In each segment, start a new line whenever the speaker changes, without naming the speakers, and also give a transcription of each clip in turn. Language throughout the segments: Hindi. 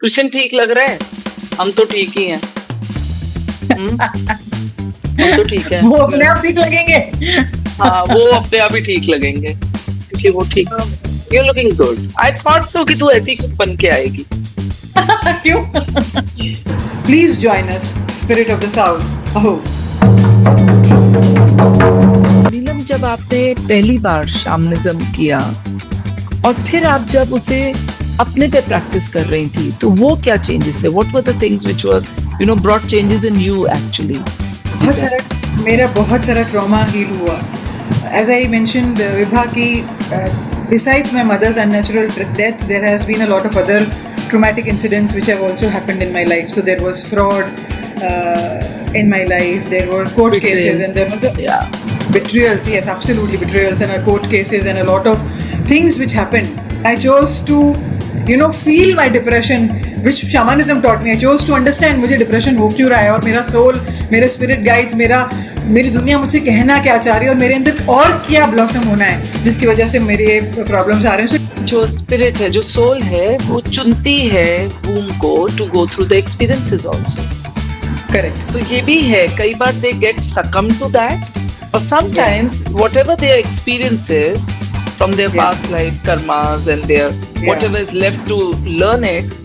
क्वेश्चन ठीक लग रहा है? हम तो ठीक ही हैं। हम तो ठीक है।
वो अपने आप ठीक लगेंगे।
हाँ, वो अपने आप ही ठीक लगेंगे क्योंकि वो ठीक। You're looking good. I thought so कि तू ऐसी कुछ बन के आएगी।
क्यों? Please join us, Spirit of the South. अहो।
नीलम, जब आपने पहली बार शामनिज्म किया और फिर आप जब उसे अपने पे प्रैक्टिस कर रही थी, तो वो क्या चेंजेस है? What were the things which were, brought changes in you actually?
मेरा बहुत सारा ट्रॉमा हील हुआ. As I mentioned, विभा की besides my mother's unnatural death, there has been a lot of other traumatic incidents which have also happened in my life. So there was fraud in my life. There were court cases, and there was betrayals. Yes, absolutely betrayals, and court cases, and a lot of things which happened. I chose to feel my depression, which shamanism taught me. I chose to understand मुझे depression हो क्यों रहा है, और मेरा soul, मेरे spirit guides, मेरी दुनिया मुझसे कहना क्या चाह रही है, और मेरे अंदर और क्या blossom होना है जिसकी वजह से मेरे problems आ रहे हैं.
जो spirit है, जो soul है, वो चुनती है womb को to go through the experiences also.
Correct.
तो ये भी है, कई बार they get succumbed to that, or sometimes whatever their experiences from their past life karmas and their whatever is left to learn it,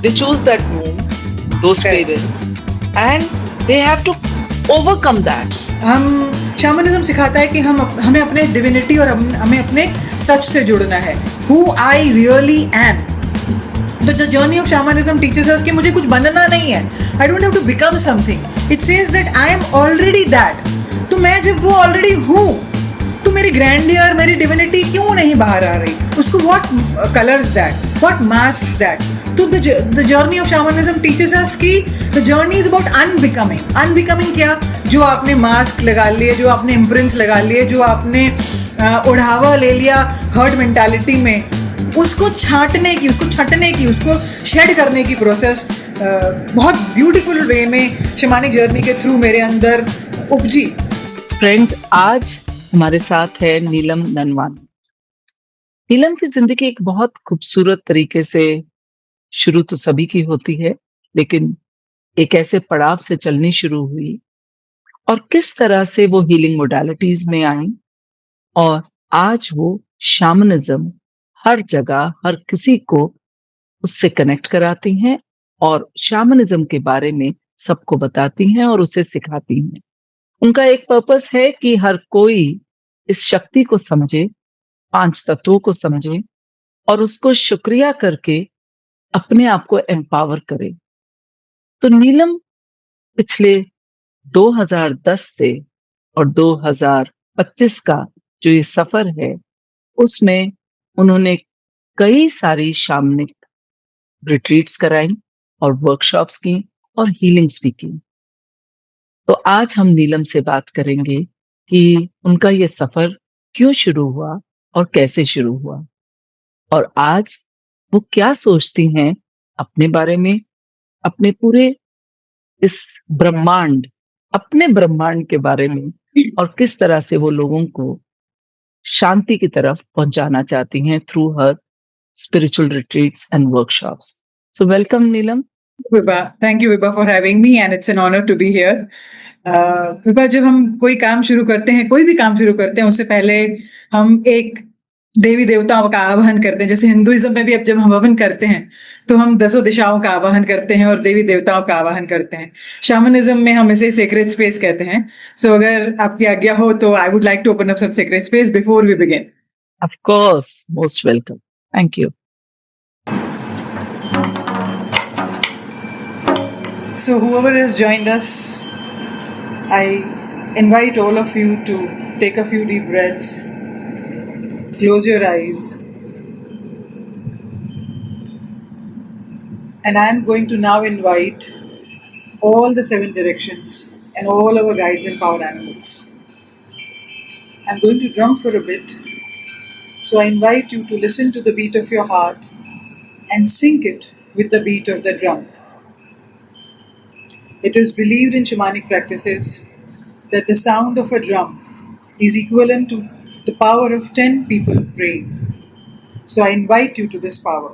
they choose that womb, those parents, and they have to overcome that.
हम शैमनिज्म सिखाता है कि हमें अपने डिविनिटी और हमें अपने सच से जुड़ना है. Who I really am. The journey of shamanism teaches us कि मुझे कुछ बनना नहीं है. I don't have to become something. It says that I am already that. तो मैं जब वो already हूँ, तो मेरी grandeur, मेरी divinity क्यों नहीं बाहर आ रही? उसको what colors that? What masks that? तो the journey of shamanism teaches us कि the journey is about unbecoming. Unbecoming क्या? जो आपने मास्क लगा लिए, जो आपने इम्प्रिंट्स लगा लिए, जो आपने उढ़ावा ले लिया हर्ड मेंटालिटी में, उसको छांटने की, उसको छटने की, उसको शेड करने की प्रोसेस बहुत ब्यूटीफुल वे में शमानिक जर्नी के थ्रू मेरे अंदर उपजी.
फ्रेंड्स, आज हमारे साथ है नीलम ननवानी. नीलम की जिंदगी एक बहुत खूबसूरत तरीके से शुरू तो सभी की होती है, लेकिन एक ऐसे पड़ाव से चलनी शुरू हुई और किस तरह से वो हीलिंग मोडालिटीज में आई, और आज वो शामनिज्म हर जगह हर किसी को उससे कनेक्ट कराती हैं और शामनिज्म के बारे में सबको बताती हैं और उसे सिखाती हैं. उनका एक पर्पस है कि हर कोई इस शक्ति को समझे, 5 तत्वों को समझे और उसको शुक्रिया करके अपने आप को एम्पावर करे. तो नीलम पिछले 2010 से और 2025 का जो ये सफर है, उसमें उन्होंने कई सारी शामनिक रिट्रीट्स कराई और वर्कशॉप्स की और हीलिंग्स भी की. तो आज हम नीलम से बात करेंगे कि उनका ये सफर क्यों शुरू हुआ और कैसे शुरू हुआ, और आज वो क्या सोचती हैं अपने बारे में, अपने पूरे इस ब्रह्मांड, अपने ब्रह्मांड के बारे में, और किस तरह से वो लोगों को शांति की तरफ पहुंचाना चाहती हैं through her spiritual retreats and workshops. So welcome, Neelam.
Vibha, thank you Vibha for having me, and it's an honor to be here. Vibha, जब हम कोई काम शुरू करते हैं, कोई भी काम शुरू करते हैं, उससे पहले हम एक देवी देवताओं का आवाहन करते हैं. जैसे हिंदुइज्म में भी अब जब हम हवन करते हैं तो हम 10 दिशाओं का आवाहन करते हैं और देवी देवताओं का आवाहन करते हैं. शैमनिज्म में हम इसे सेक्रेड स्पेस कहते हैं. सो अगर आपकी आज्ञा हो तो I would like to open up some sacred space before we begin.
Of course, most welcome. Thank you.
So whoever has joined us, I invite all of you to take a few deep breaths, close your eyes, and I am going to now invite all the 7 directions and all our guides and power animals. I'm going to drum for a bit, so I invite you to listen to the beat of your heart and sync it with the beat of the drum. It is believed in shamanic practices that the sound of a drum is equivalent to the power of 10 people praying. So I invite you to this power.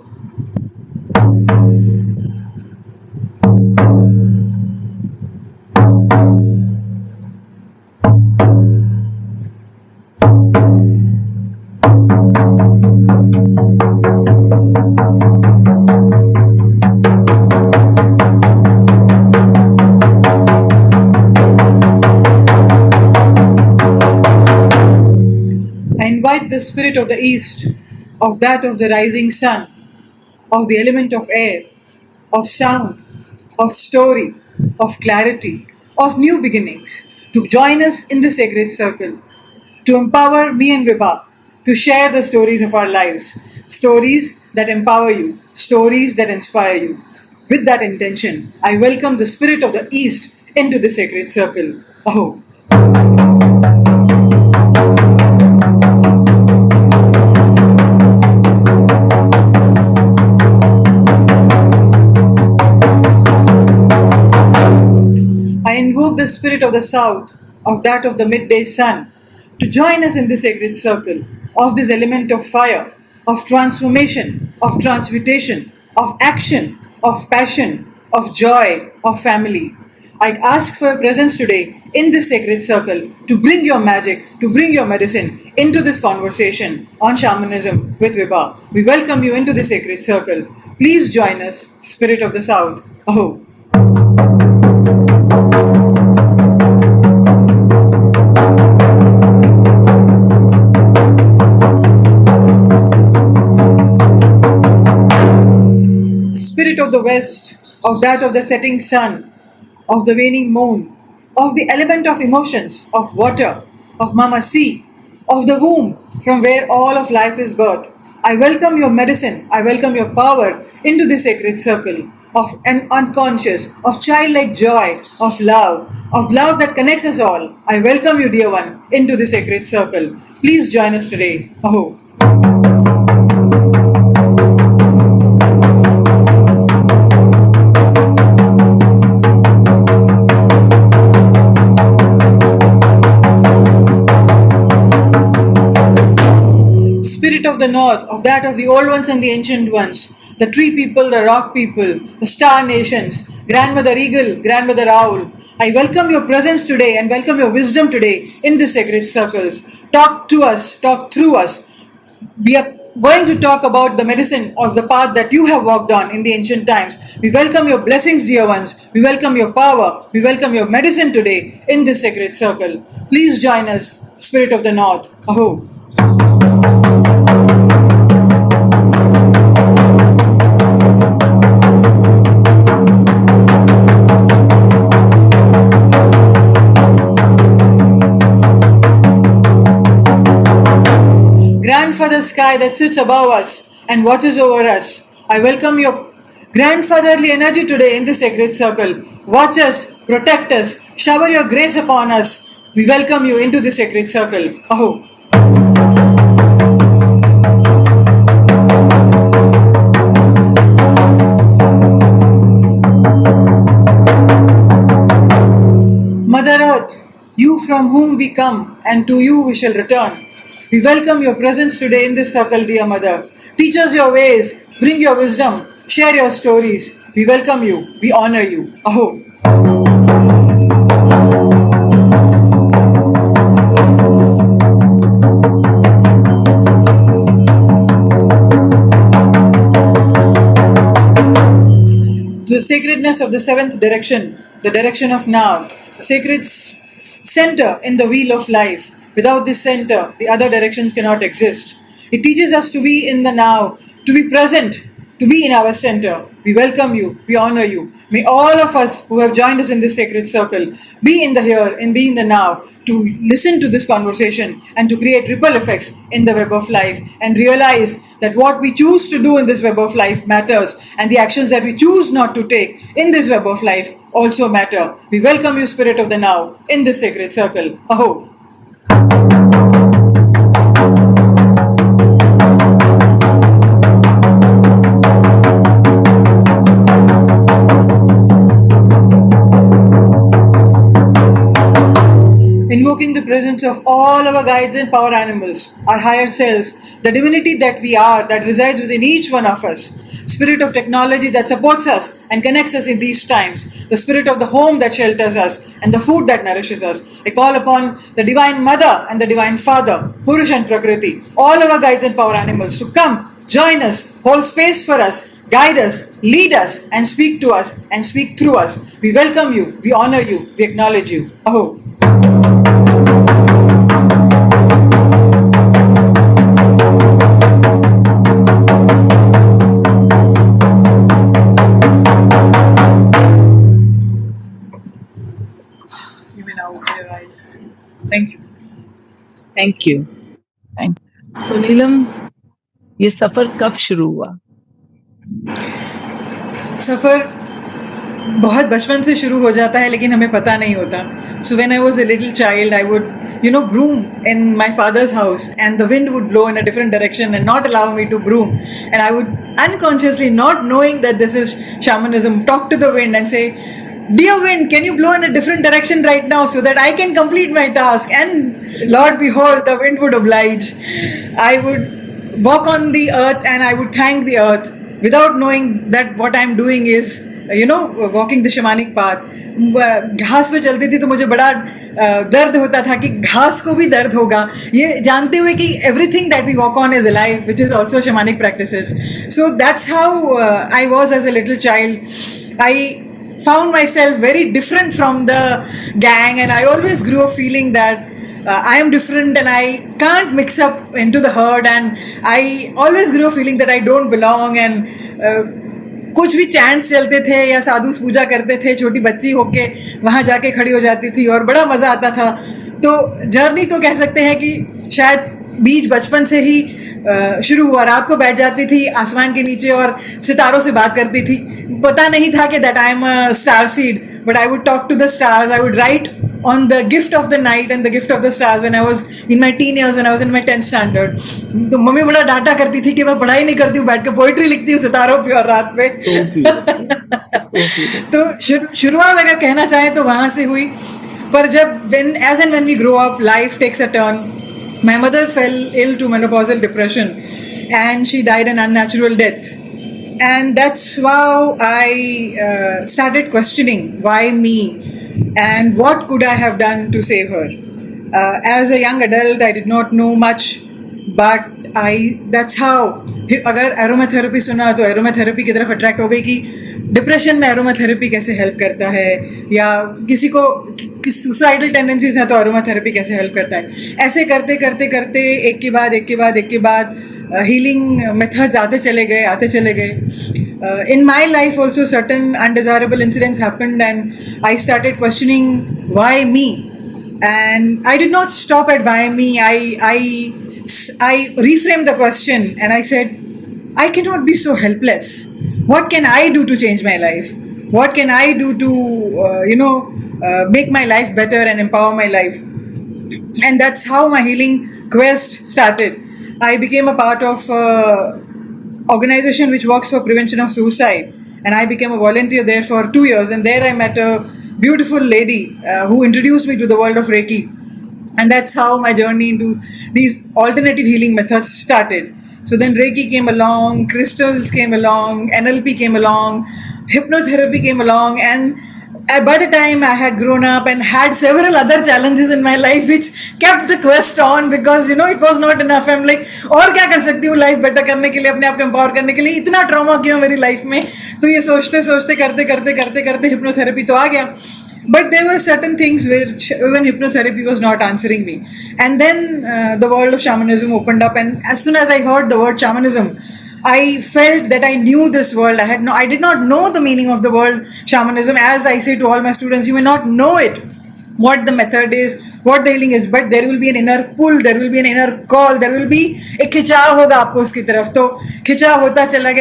the spirit of the east, of that of the rising sun, of the element of air, of sound, of story, of clarity, of new beginnings, to join us in the sacred circle, to empower me and Vibha, to share the stories of our lives, stories that empower you, stories that inspire you. With that intention, I welcome the spirit of the East into the sacred circle. Aho. I invoke the spirit of the south, of that of the midday sun, to join us in the sacred circle of this element of fire, of transformation, of transmutation, of action, of passion, of joy, of family. I ask for your presence today in this sacred circle to bring your magic, to bring your medicine into this conversation on shamanism with Vibha. We welcome you into the sacred circle. Please join us, Spirit of the South. Aho. Spirit of the west, of that of the setting sun, of the waning moon, of the element of emotions, of water, of Mama Sea, of the womb from where all of life is birthed. I welcome your medicine, I welcome your power into the sacred circle of an unconscious, of childlike joy, of love that connects us all. I welcome you, dear one, into the sacred circle. Please join us today. Aho. Spirit of the north, of that of the old ones and the ancient ones, the tree people, the rock people, the star nations, grandmother eagle, grandmother owl. I welcome your presence today and welcome your wisdom today in the sacred circles. Talk to us, talk through us. We are going to talk about the medicine of the path that you have walked on in the ancient times. We welcome your blessings, dear ones. We welcome your power. We welcome your medicine today in this sacred circle. Please join us, Spirit of the North. Aho. Grandfather sky that sits above us and watches over us. I welcome your grandfatherly energy today in the sacred circle. Watch us, protect us, shower your grace upon us. We welcome you into the sacred circle. Aho. Mother Earth, you from whom we come and to you we shall return. We welcome your presence today in this circle, dear Mother. Teach us your ways, bring your wisdom, share your stories. We welcome you, we honor you. Aho. The sacredness of the seventh direction, the direction of now, the sacred center in the wheel of life. Without this center, the other directions cannot exist. It teaches us to be in the now, to be present, to be in our center. We welcome you, we honor you. May all of us who have joined us in this sacred circle be in the here and be in the now, to listen to this conversation and to create ripple effects in the web of life and realize that what we choose to do in this web of life matters, and the actions that we choose not to take in this web of life also matter. We welcome you, Spirit of the Now, in this sacred circle. Aho. Invoking the presence of all our guides and power animals, our higher selves, the divinity that we are, that resides within each one of us, spirit of technology that supports us and connects us in these times, the spirit of the home that shelters us and the food that nourishes us. I call upon the Divine Mother and the Divine Father, Purush and Prakriti, all our guides and power animals to come, join us, hold space for us, guide us, lead us, and speak to us and speak through us. We welcome you, we honor you, we acknowledge you. Aho.
Thank you, thank so Neelam, ये सफ़र कब शुरू हुआ?
सफ़र बहुत बचपन से शुरू हो जाता है लेकिन हमें पता नहीं होता. So when I was a little child, I would, broom in my father's house, and the wind would blow in a different direction and not allow me to broom. And I would unconsciously, not knowing that this is shamanism, talk to the wind and say, "Dear wind, can you blow in a different direction right now so that I can complete my task?" And Lord behold, the wind would oblige. I would walk on the earth and I would thank the earth without knowing that what I'm doing is walking the shamanic path. घास पे चलती थी तो मुझे बड़ा दर्द होता था कि घास को भी दर्द होगा, ये जानते हुए कि everything that we walk on is alive, which is also shamanic practices. So that's how I was as a little child. आई found myself very different from the gang, and I always grew up feeling that I am different and I can't mix up into the herd, and I always grew up feeling that I don't belong. And कुछ भी चैंट्स चलते थे या साधु पूजा करते थे, छोटी बच्ची होके वहाँ जाके खड़ी हो जाती थी और बड़ा मज़ा आता था. तो जर्नी तो कह सकते हैं कि शायद बीज बचपन से ही शुरू हुआ. रात को बैठ जाती थी आसमान के नीचे और सितारों से बात करती थी. पता नहीं था कि that I am a star seed, but I would talk to the stars. I would write on the gift of the night and the gift of the stars when I was in my teen years, when I was in my 10th standard. तो मम्मी बड़ा डांटा करती थी कि मैं पढ़ाई नहीं करती हूँ, बैठ के पोइट्री लिखती हूँ सितारों पे और रात पे. तो शुरुआत अगर कहना चाहें तो वहाँ से हुई. पर जब as and when we grow up, life takes a turn. My mother fell ill to menopausal depression and she died an unnatural death. And that's how I started questioning why me. And what could I have done to save her? As a young adult, I did not know much, but that's how. अगर एरोमाथेरेपी सुना तो एरोमाथेरेपी की तरफ अट्रैक्ट हो गई कि डिप्रेशन में एरोमाथेरेपी कैसे हेल्प करता है, या किसी को सुसाइडल टेंडेंसीज हैं तो एरोमाथेरेपी कैसे हेल्प करता है. ऐसे करते करते करते एक के बाद हीलिंग मेथड्स आते चले गए. In my life also certain undesirable incidents happened, and I started questioning why me. And I did not stop at why me. I reframed the question and I said, I cannot be so helpless. What can I do to change my life? What can I do to make my life better and empower my life? And that's how my healing quest started. I became a part of organization which works for prevention of suicide, and I became a volunteer there for 2 years. And there I met a beautiful lady who introduced me to the world of Reiki, and that's how my journey into these alternative healing methods started. So then Reiki came along, crystals came along, NLP came along, hypnotherapy came along, and by the time I had grown up and had several other challenges in my life which kept the quest on, because it was not enough. I'm like, और क्या कर सकती हूँ लाइफ बेटर करने के लिए, अपने आप को एम्पावर करने के लिए, इतना ट्रॉमा क्यों मेरी लाइफ में. तो ये सोचते करते हिप्नोथेरेपी तो आ गया. But there were certain things which even hypnotherapy was not answering me. And then the world of shamanism opened up, and as soon as I heard the word shamanism, I felt that I knew this world. I did not know the meaning of the word shamanism. As I say to all my students, you may not know it, what the method is, what the healing is, but there will be an inner pull, there will be an inner call, there will be एक खिंचाव होगा आपको उसकी तरफ. तो खिंचाव होता चला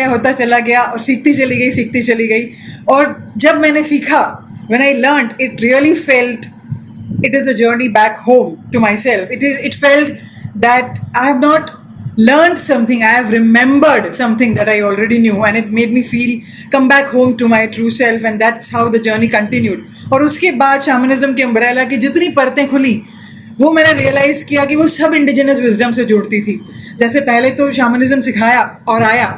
गया और सीखती चली गई. और जब मैंने सीखा, when I learned, it really felt it is a journey back home to myself. It felt that I have not learned something, I have remembered something that I already knew, and it made me feel come back home to my true self. And that's how the journey continued. और उसके बाद शैमनिज्म के अम्ब्रेला की जितनी परतें खुली, वो मैंने रियलाइज किया कि वो सब इंडिजिनस विजडम से जुड़ती थी. जैसे पहले तो शैमनिज्म सिखाया और आया,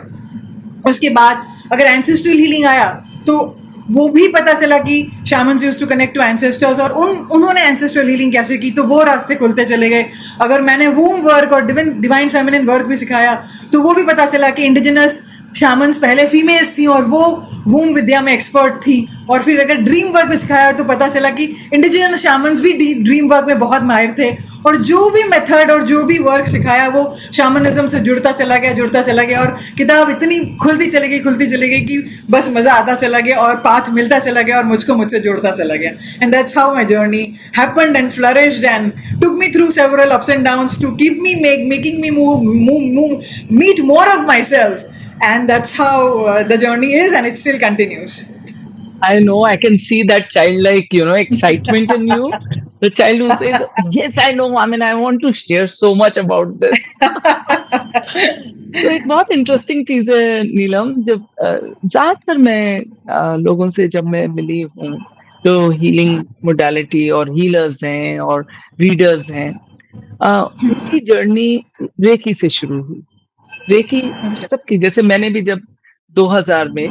उसके बाद अगर एंसेस्ट्रल हीलिंग आया तो वो भी पता चला कि shamans used to connect to ancestors, और उन्होंने एंसेस्ट्रल हीलिंग कैसे की, तो वो रास्ते खुलते चले गए. अगर मैंने वूम वर्क और डिवाइन फेमिनिन वर्क भी सिखाया तो वो भी पता चला कि इंडिजिनस शामन्स पहले फीमेल्स थी और वो वूम विद्या में एक्सपर्ट थी. और फिर अगर ड्रीम वर्क में सिखाया तो पता चला कि इंडिजिनस शामन्स भी ड्रीम वर्क में बहुत माहिर थे. और जो भी मेथड और जो भी वर्क सिखाया वो शामनिज्म से जुड़ता चला गया, और किताब इतनी खुलती चली गई कि बस मजा आता चला गया और पाथ मिलता चला गया और मुझको मुझसे जोड़ता चला गया. And that's how my journey happened and flourished and took me through several ups and downs to keep me making me meet more of myself. And that's how the journey is, and it still continues.
I know, I can see that childlike, excitement in you. The child who says, yes, I know, I mean, I want to share so much about this. तो एक बहुत इंटरेस्टिंग चीज है नीलम, जब ज्यादातर मैं लोगों से जब मैं मिली हूँ जो हीलिंग मोडालिटी और हीलर्स हैं और रीडर्स हैं, उनकी जर्नी रेकी से शुरू हुई. रेकी सबकी, जैसे मैंने भी जब 2000 में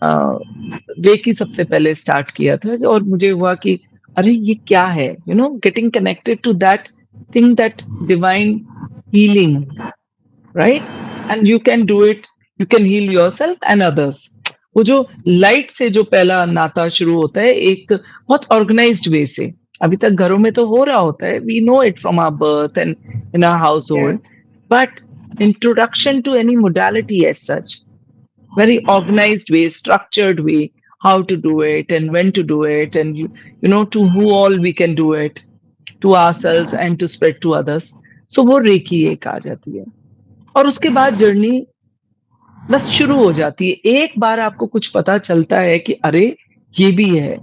रेकी सबसे पहले स्टार्ट किया था, और मुझे हुआ कि अरे ये क्या है, getting connected to that thing, that divine healing, right? And you can do it, you can heal yourself and others. वो जो लाइट से जो पहला नाता शुरू होता है एक बहुत ऑर्गेनाइज्ड वे से, अभी तक घरों में तो हो रहा होता है, we know it from our birth and in our household, but introduction to any modality as such, very organized way, structured way, how to do it and when to do it, and to who all we can do it, to ourselves and to spread to others. So वो रेकी एक आ जाती है, और उसके बाद जर्नी बस शुरू हो जाती है. एक बार आपको कुछ पता चलता है कि अरे ये भी है,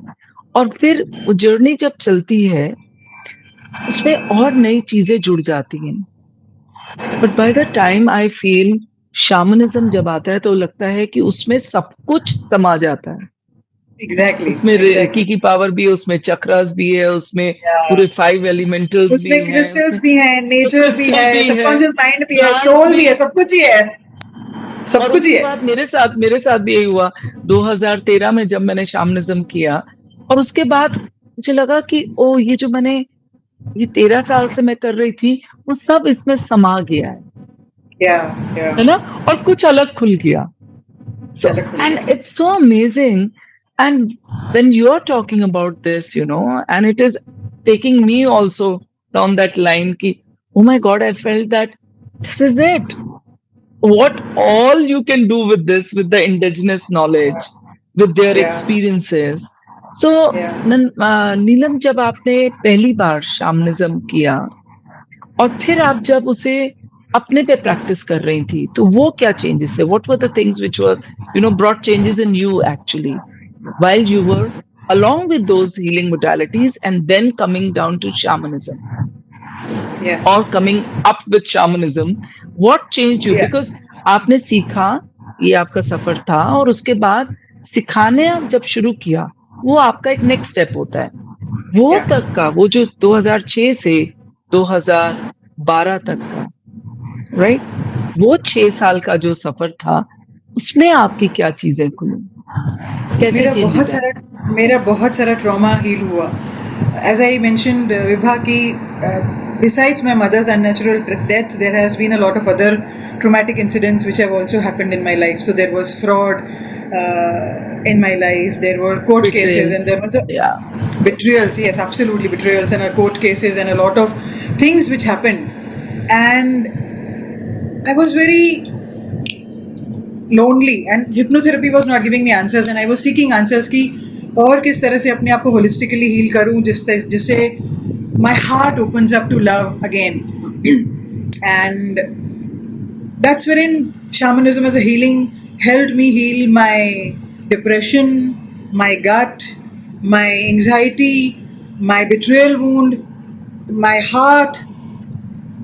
और फिर वो जर्नी जब चलती है उसमें और नई चीजें जुड़ जाती हैं. But by the time I feel shamanism जब आता है तो लगता है कि उसमें सब कुछ समा जाता है.
Exactly.
उसमें रेकी की पावर भी है, उसमें चक्रास भी है, उसमें पूरे 5 एलिमेंटल्स भी हैं,
उसमें क्रिस्टल्स भी हैं, नेचर भी है, सबकॉन्शियस माइंड भी है, सोल भी है, सब कुछ ही है, सब कुछ ही है.
मेरे साथ भी यही हुआ 2013 में जब मैंने शामनिज्म किया, और उसके बाद मुझे लगा कि ओ ये जो मैंने ये 13 साल से मैं कर रही थी वो सब इसमें समा गया है. है ना, और कुछ अलग खुल गया. So, and it's so amazing. And when you're talking about this, and it is taking me also down that line ki, oh my God, I felt that this is it. What all you can do with this, with the indigenous knowledge, with their experiences. So, नीलम, जब आपने पहली बार शामनिज्म किया और फिर आप जब उसे अपने पे प्रैक्टिस कर रही थी, तो वो क्या चेंजेस है? What were the things which were brought changes in you actually while you were along with those healing modalities and then coming down to shamanism, or coming up with shamanism? What changed you? Because आपने सीखा, ये आपका सफर था, और उसके बाद सिखाने आप जब शुरू किया, वो आपका एक नेक्स्ट स्टेप होता है. वो तक का, वो जो 2006 से 2012 तक का, राइट, वो 6 साल का जो सफर था, उसमें आपकी क्या चीजें खुली?
मेरा बहुत सारा ट्रॉमा हील हुआ. As I mentioned, Vibha, ki besides my mother's unnatural death, there has been a lot of other traumatic incidents which have also happened in my life. So there was fraud in my life. There were court cases, and there was betrayals. Yes, absolutely, betrayals and court cases and a lot of things which happened. And I was very lonely, and hypnotherapy was not giving me answers, and I was seeking answers कि और किस तरह से अपने आप को holistically heal करूं जिससे my heart opens up to love again. And that's wherein shamanism as a healing helped me heal my depression, my gut, my anxiety, my betrayal wound, my heart.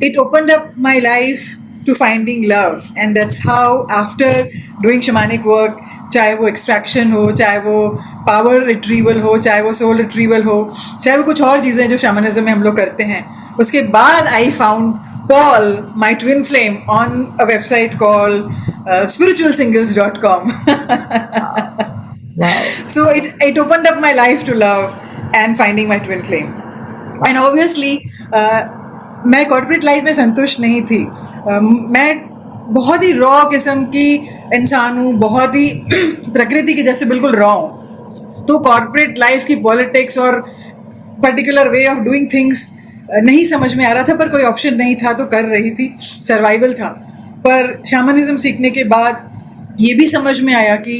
It opened up my life to finding love, and that's how after doing shamanic work, चाहे वो extraction हो, चाहे वो power retrieval हो, चाहे वो soul retrieval हो, चाहे वो कुछ और चीज़ें जो shamanism में हम लोग करते हैं, उसके बाद I found Paul, my twin flame, on a website called spiritualsingles.com.
Wow.
So it opened up my life to love and finding my twin flame. And obviously मैं कॉर्पोरेट लाइफ में संतुष्ट नहीं थी. मैं बहुत ही रॉ किस्म की इंसान हूँ, बहुत ही प्रकृति के जैसे बिल्कुल रॉ हूँ. तो कॉर्पोरेट लाइफ की पॉलिटिक्स और particular way of doing things नहीं समझ में आ रहा था, पर कोई ऑप्शन नहीं था तो कर रही थी, सर्वाइवल था। पर शैमनिज्म सीखने के बाद ये भी समझ में आया कि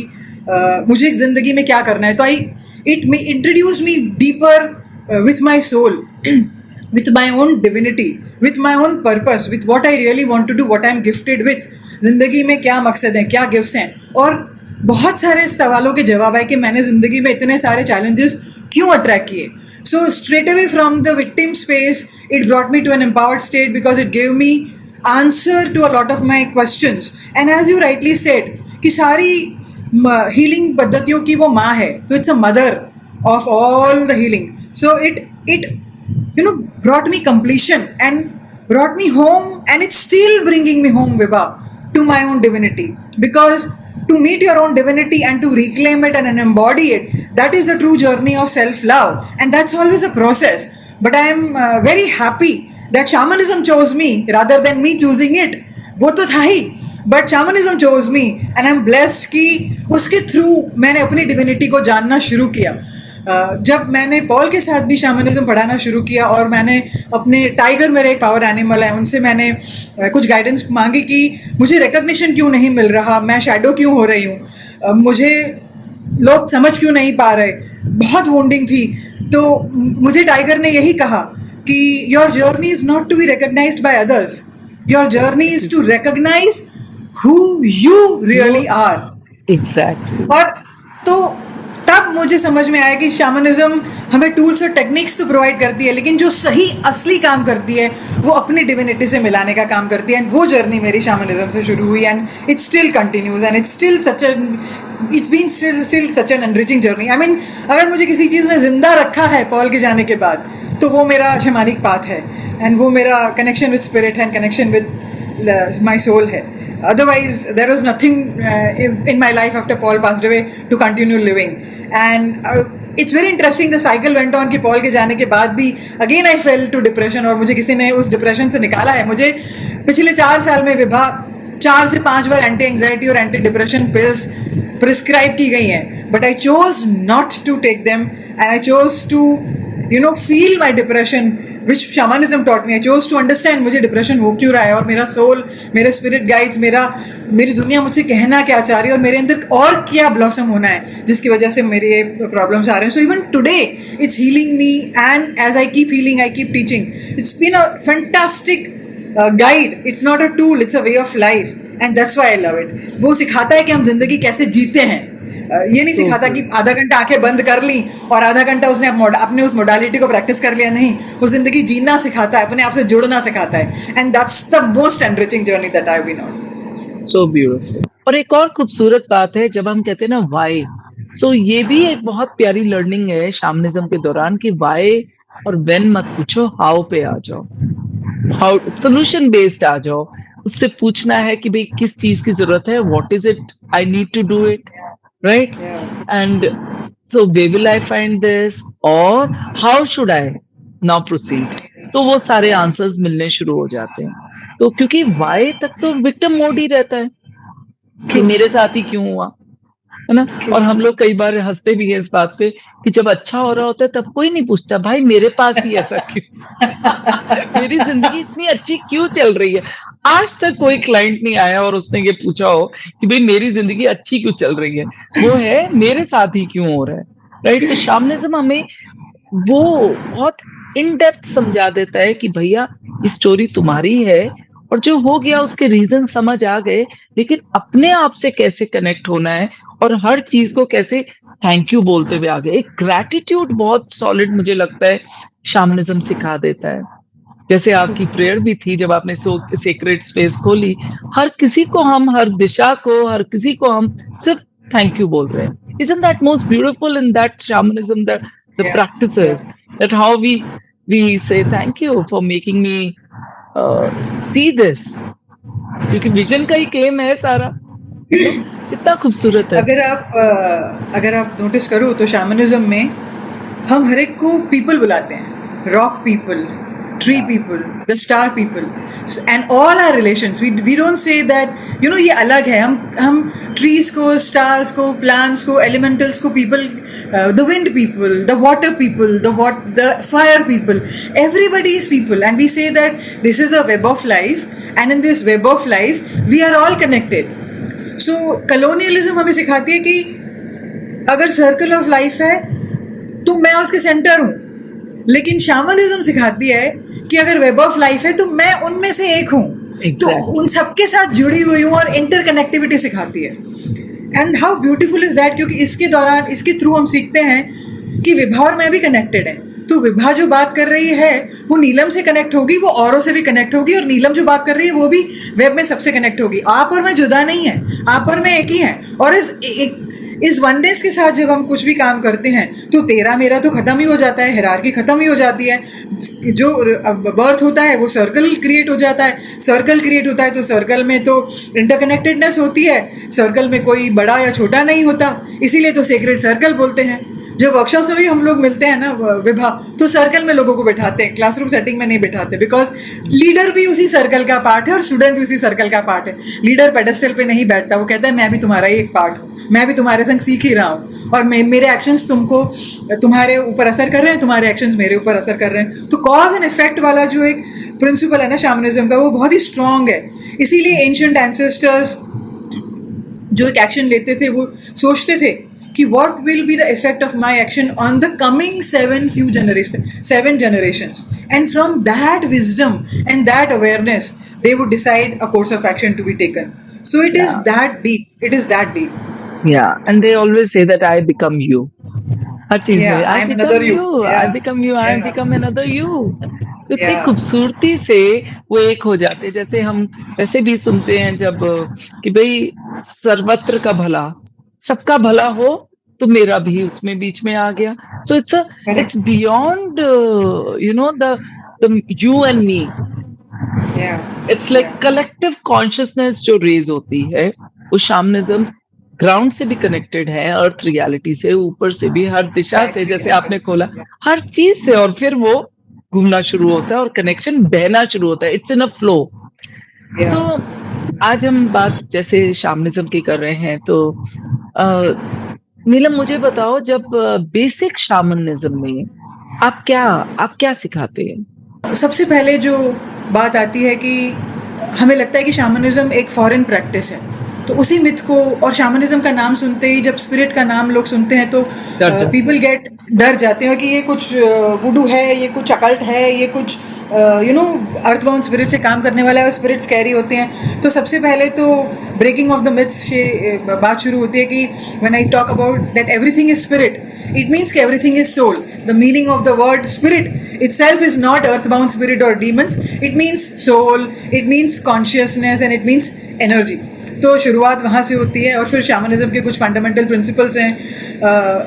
मुझे ज़िंदगी में क्या करना है। तो it introduce me deeper with my soul, with my own divinity, with my own purpose, with what I really want to do, what I'm gifted with. ज़िंदगी में क्या मकसद है, क्या गिफ्ट्स हैं, और बहुत सारे सवालों के जवाब आए कि मैंने ज़िंदगी में इतने सारे चैलेंजेस क्यों अट्रैक्ट किए. So straight away from the victim space, it brought me to an empowered state because it gave me answer to a lot of my questions. And as you rightly said, कि सारी healing पद्धतियों की वो माँ है. So it's a mother of all the healing. So it brought me completion and brought me home, and it's still bringing me home, Vibha, to my own divinity. Because to meet your own divinity and to reclaim it and embody it, that is the true journey of self-love, and that's always a process. But I am very happy that shamanism chose me rather than me choosing it. वो तो था ही, but shamanism chose me, and I'm blessed कि उसके through मैंने अपनी divinity को जानना शुरू किया. जब मैंने पॉल के साथ भी शैमनिज्म पढ़ाना शुरू किया और मैंने अपने टाइगर, मेरे एक पावर एनिमल है, उनसे मैंने कुछ गाइडेंस मांगी कि मुझे रिकग्निशन क्यों नहीं मिल रहा, मैं शैडो क्यों हो रही हूँ, मुझे लोग समझ क्यों नहीं पा रहे, बहुत वोंडिंग थी. तो मुझे टाइगर ने यही कहा कि your journey is not to be recognised by others, your journey is to recognise who you really are.
Exactly.
और तो तब मुझे समझ में आया कि शैमनिज्म हमें टूल्स और टेक्निक्स तो प्रोवाइड करती है, लेकिन जो सही असली काम करती है वो अपनी डिविनिटी से मिलाने का काम करती है. एंड वो जर्नी मेरी शैमनिज्म से शुरू हुई, and it still continues, and it's been still such an enriching journey. I mean, अगर मुझे किसी चीज़ ने जिंदा रखा है पॉल के जाने के बाद, तो वो मेरा शैमानिक पाथ है, एंड वो मेरा कनेक्शन विद स्पिरिट है, कनेक्शन विद माई सोल है. Otherwise, there was nothing in my life after Paul passed away to continue living. And it's very interesting, the cycle went on कि Paul के जाने के बाद भी again I fell to depression, और मुझे किसी ने उस डिप्रेशन से निकाला है. मुझे पिछले 4 साल में विभा 4 से 5 बार एंटी एंग्जाइटी और एंटी डिप्रेशन पिल्स प्रिस्क्राइब की गई हैं, but I chose not to take them, and I chose to feel my depression, which shamanism taught me. I chose to understand मुझे डिप्रेशन हो क्यों रहा है, और मेरा सोल, मेरे स्पिरिट गाइड्स, मेरी दुनिया मुझसे कहना क्या चाह रही है, और मेरे अंदर और क्या ब्लॉसम होना है जिसकी वजह से मेरे ये प्रॉब्लम्स आ रहे हैं. So even today it's healing me, and as I keep healing I keep teaching. It's been a fantastic guide. It's not a tool, it's a way of life, and that's why I love it. वो सिखाता है कि हम जिंदगी कैसे जीते हैं. ये नहीं सिखाता कि आधा घंटा आंखें बंद कर ली और आधा घंटा उसने अपने उस मोडालिटी को प्रैक्टिस कर लिया. नहीं, वो जिंदगी जीना सिखाता है, अपने आप से जुड़ना सिखाता है, and that's the most enriching journey that I have been on.
So beautiful. और एक और खूबसूरत बात है, जब हम कहते हैं ना व्हाई, सो ये भी एक बहुत प्यारी लर्निंग है शैमनिज्म के दौरान कि व्हाई और व्हेन मत पूछो, हाउ पे आ जाओ, हाउ सोल्यूशन बेस्ड आ जाओ. उससे पूछना है कि भाई किस चीज की जरूरत है, what is it I need to do it, right?
Yeah.
And so where will I find this, or how should I now proceed? तो वो सारे आंसर्स मिलने शुरू हो जाते हैं. तो क्योंकि वाई तक तो विक्टिम मोड ही रहता है कि मेरे साथ ही क्यों हुआ, है ना. और हम लोग कई बार हंसते भी हैं इस बात पे कि जब अच्छा हो रहा होता है तब कोई नहीं पूछता भाई मेरे पास ही ऐसा क्यों मेरी जिंदगी इतनी अच्छी क्यों चल रही है. आज तक कोई क्लाइंट नहीं आया और उसने ये पूछा हो कि भाई मेरी जिंदगी अच्छी क्यों चल रही है, वो है मेरे साथ ही क्यों हो रहा है, राइट. तो शैमनिज्म हमें वो बहुत इन डेप्थ समझा देता है कि भैया ये स्टोरी तुम्हारी है, और जो हो गया उसके रीजन समझ आ गए, लेकिन अपने आप से कैसे कनेक्ट होना है और हर चीज को कैसे थैंक यू बोलते हुए आगे. एक ग्रैटिट्यूड बहुत सॉलिड मुझे लगता है शैमनिज्म सिखा देता है. जैसे आपकी प्रेयर भी थी जब आपने सीक्रेट स्पेस खोली, हर किसी को हम, हर दिशा को, हर किसी को हम सिर्फ थैंक यू बोल रहे हैं. Isn't that most beautiful in that shamanism, the practices, that how we say thank you for making me see this, क्योंकि विजन का ही गेम है सारा. कितना खूबसूरत है.
अगर आप नोटिस करो तो शैमनिज्म में हम हर एक को पीपल बुलाते हैं. Rock people, tree people, the star people, and all our relations. We don't say that ये अलग है. हम trees को, stars को, plants को, elementals को, people, the wind people, the water people, the fire people. Everybody is people, and we say that this is a web of life, and in this web of life we are all connected. So colonialism हमें सिखाती है कि अगर सर्कल ऑफ लाइफ है तो मैं उसके सेंटर हूँ, लेकिन शामनिज्म सिखाती है कि अगर वेब ऑफ लाइफ है तो मैं उनमें से एक हूँ. तो उन सबके साथ जुड़ी हुई हूँ और इंटरकनेक्टिविटी सिखाती है. And how beautiful is that, क्योंकि इसके दौरान, इसके थ्रू हम सीखते हैं कि विभा और मैं भी कनेक्टेड है. तो विभा जो बात कर रही है वो नीलम से कनेक्ट होगी, वो औरों से भी कनेक्ट होगी, और नीलम जो बात कर रही है वो भी वेब में सबसे कनेक्ट होगी. आप और मैं जुदा नहीं है, आप और मैं एक ही हैं. और इस वनडेस के साथ जब हम कुछ भी काम करते हैं तो तेरा मेरा तो खत्म ही हो जाता है, हिरार्की खत्म ही हो जाती है. जो बर्थ होता है वो सर्कल क्रिएट हो जाता है, सर्कल क्रिएट होता है तो सर्कल में तो इंटरकनेक्टेडनेस होती है, सर्कल में कोई बड़ा या छोटा नहीं होता, इसीलिए तो सेक्रेट सर्कल बोलते हैं. जो वर्कशॉप में भी हम लोग मिलते हैं ना विभा, तो सर्कल में लोगों को बैठाते हैं, क्लासरूम सेटिंग में नहीं बैठाते, बिकॉज लीडर भी उसी सर्कल का पार्ट है और स्टूडेंट भी उसी सर्कल का पार्ट है. लीडर पेडेस्टल पे नहीं बैठता, वो कहता है मैं भी तुम्हारा ही एक पार्ट हूँ, मैं भी तुम्हारे संग सीख ही रहा हूँ, और मेरे एक्शंस तुम्हारे ऊपर असर कर रहे हैं, तुम्हारे एक्शंस मेरे ऊपर असर कर रहे हैं. तो कॉज एंड इफेक्ट वाला जो एक प्रिंसिपल है ना शामनिज्म का, वो बहुत ही स्ट्रांग है. इसीलिए एंशिएंट एंसेस्टर्स जो एक एक्शन लेते थे वो सोचते थे कि what will be the effect of my action on the coming 7 generations, and from that wisdom and that awareness they would decide a course of action to be taken. So it is that deep. It is that deep.
Yeah, and they always say that I become you. हर चीज में
I am another you.
I become you, I become another you. तो इतनी
Yeah.
खूबसूरती से वो एक हो जाते. जैसे हम वैसे भी सुनते हैं जब कि भाई सर्वत्र का भला, सबका भला हो तो मेरा भी उसमें बीच में आ गया. सो it's beyond the you and me.
Yeah.
It's like collective consciousness जो रेज होती है, वो शामनिज्म ग्राउंड से भी कनेक्टेड है, अर्थ रियलिटी से, ऊपर से भी, हर दिशा से, जैसे आपने खोला, हर चीज से, और फिर वो घूमना शुरू होता है और कनेक्शन बहना शुरू होता है. It's in a flow. तो आज हम बात जैसे शामनिज्म की कर रहे हैं, तो नीलम मुझे बताओ, जब बेसिक शामनिज्म में आप क्या सिखाते हैं?
सबसे पहले जो बात आती है कि हमें लगता है कि शामनिज्म एक फॉरेन प्रैक्टिस है, तो उसी मिथ को, और शामनिज्म का नाम सुनते ही, जब स्पिरिट का नाम लोग सुनते हैं तो पीपल डर जाते हैं कि ये कुछ वुडू है, ये कुछ अकल्ट है, ये कुछ अर्थबाउंड स्पिरिट से काम करने वाला है, और स्पिरिट स्कैरी होते हैं. तो सबसे पहले तो ब्रेकिंग ऑफ द मिथ्स से बात शुरू होती है कि when I talk about that everything is spirit, it means कि everything is soul. The meaning of the word spirit itself is not earthbound spirit or demons. It means soul, it means consciousness, and it means energy. तो शुरुआत वहाँ से होती है, और फिर शामनिज्म के कुछ फंडामेंटल प्रिंसिपल्स हैं.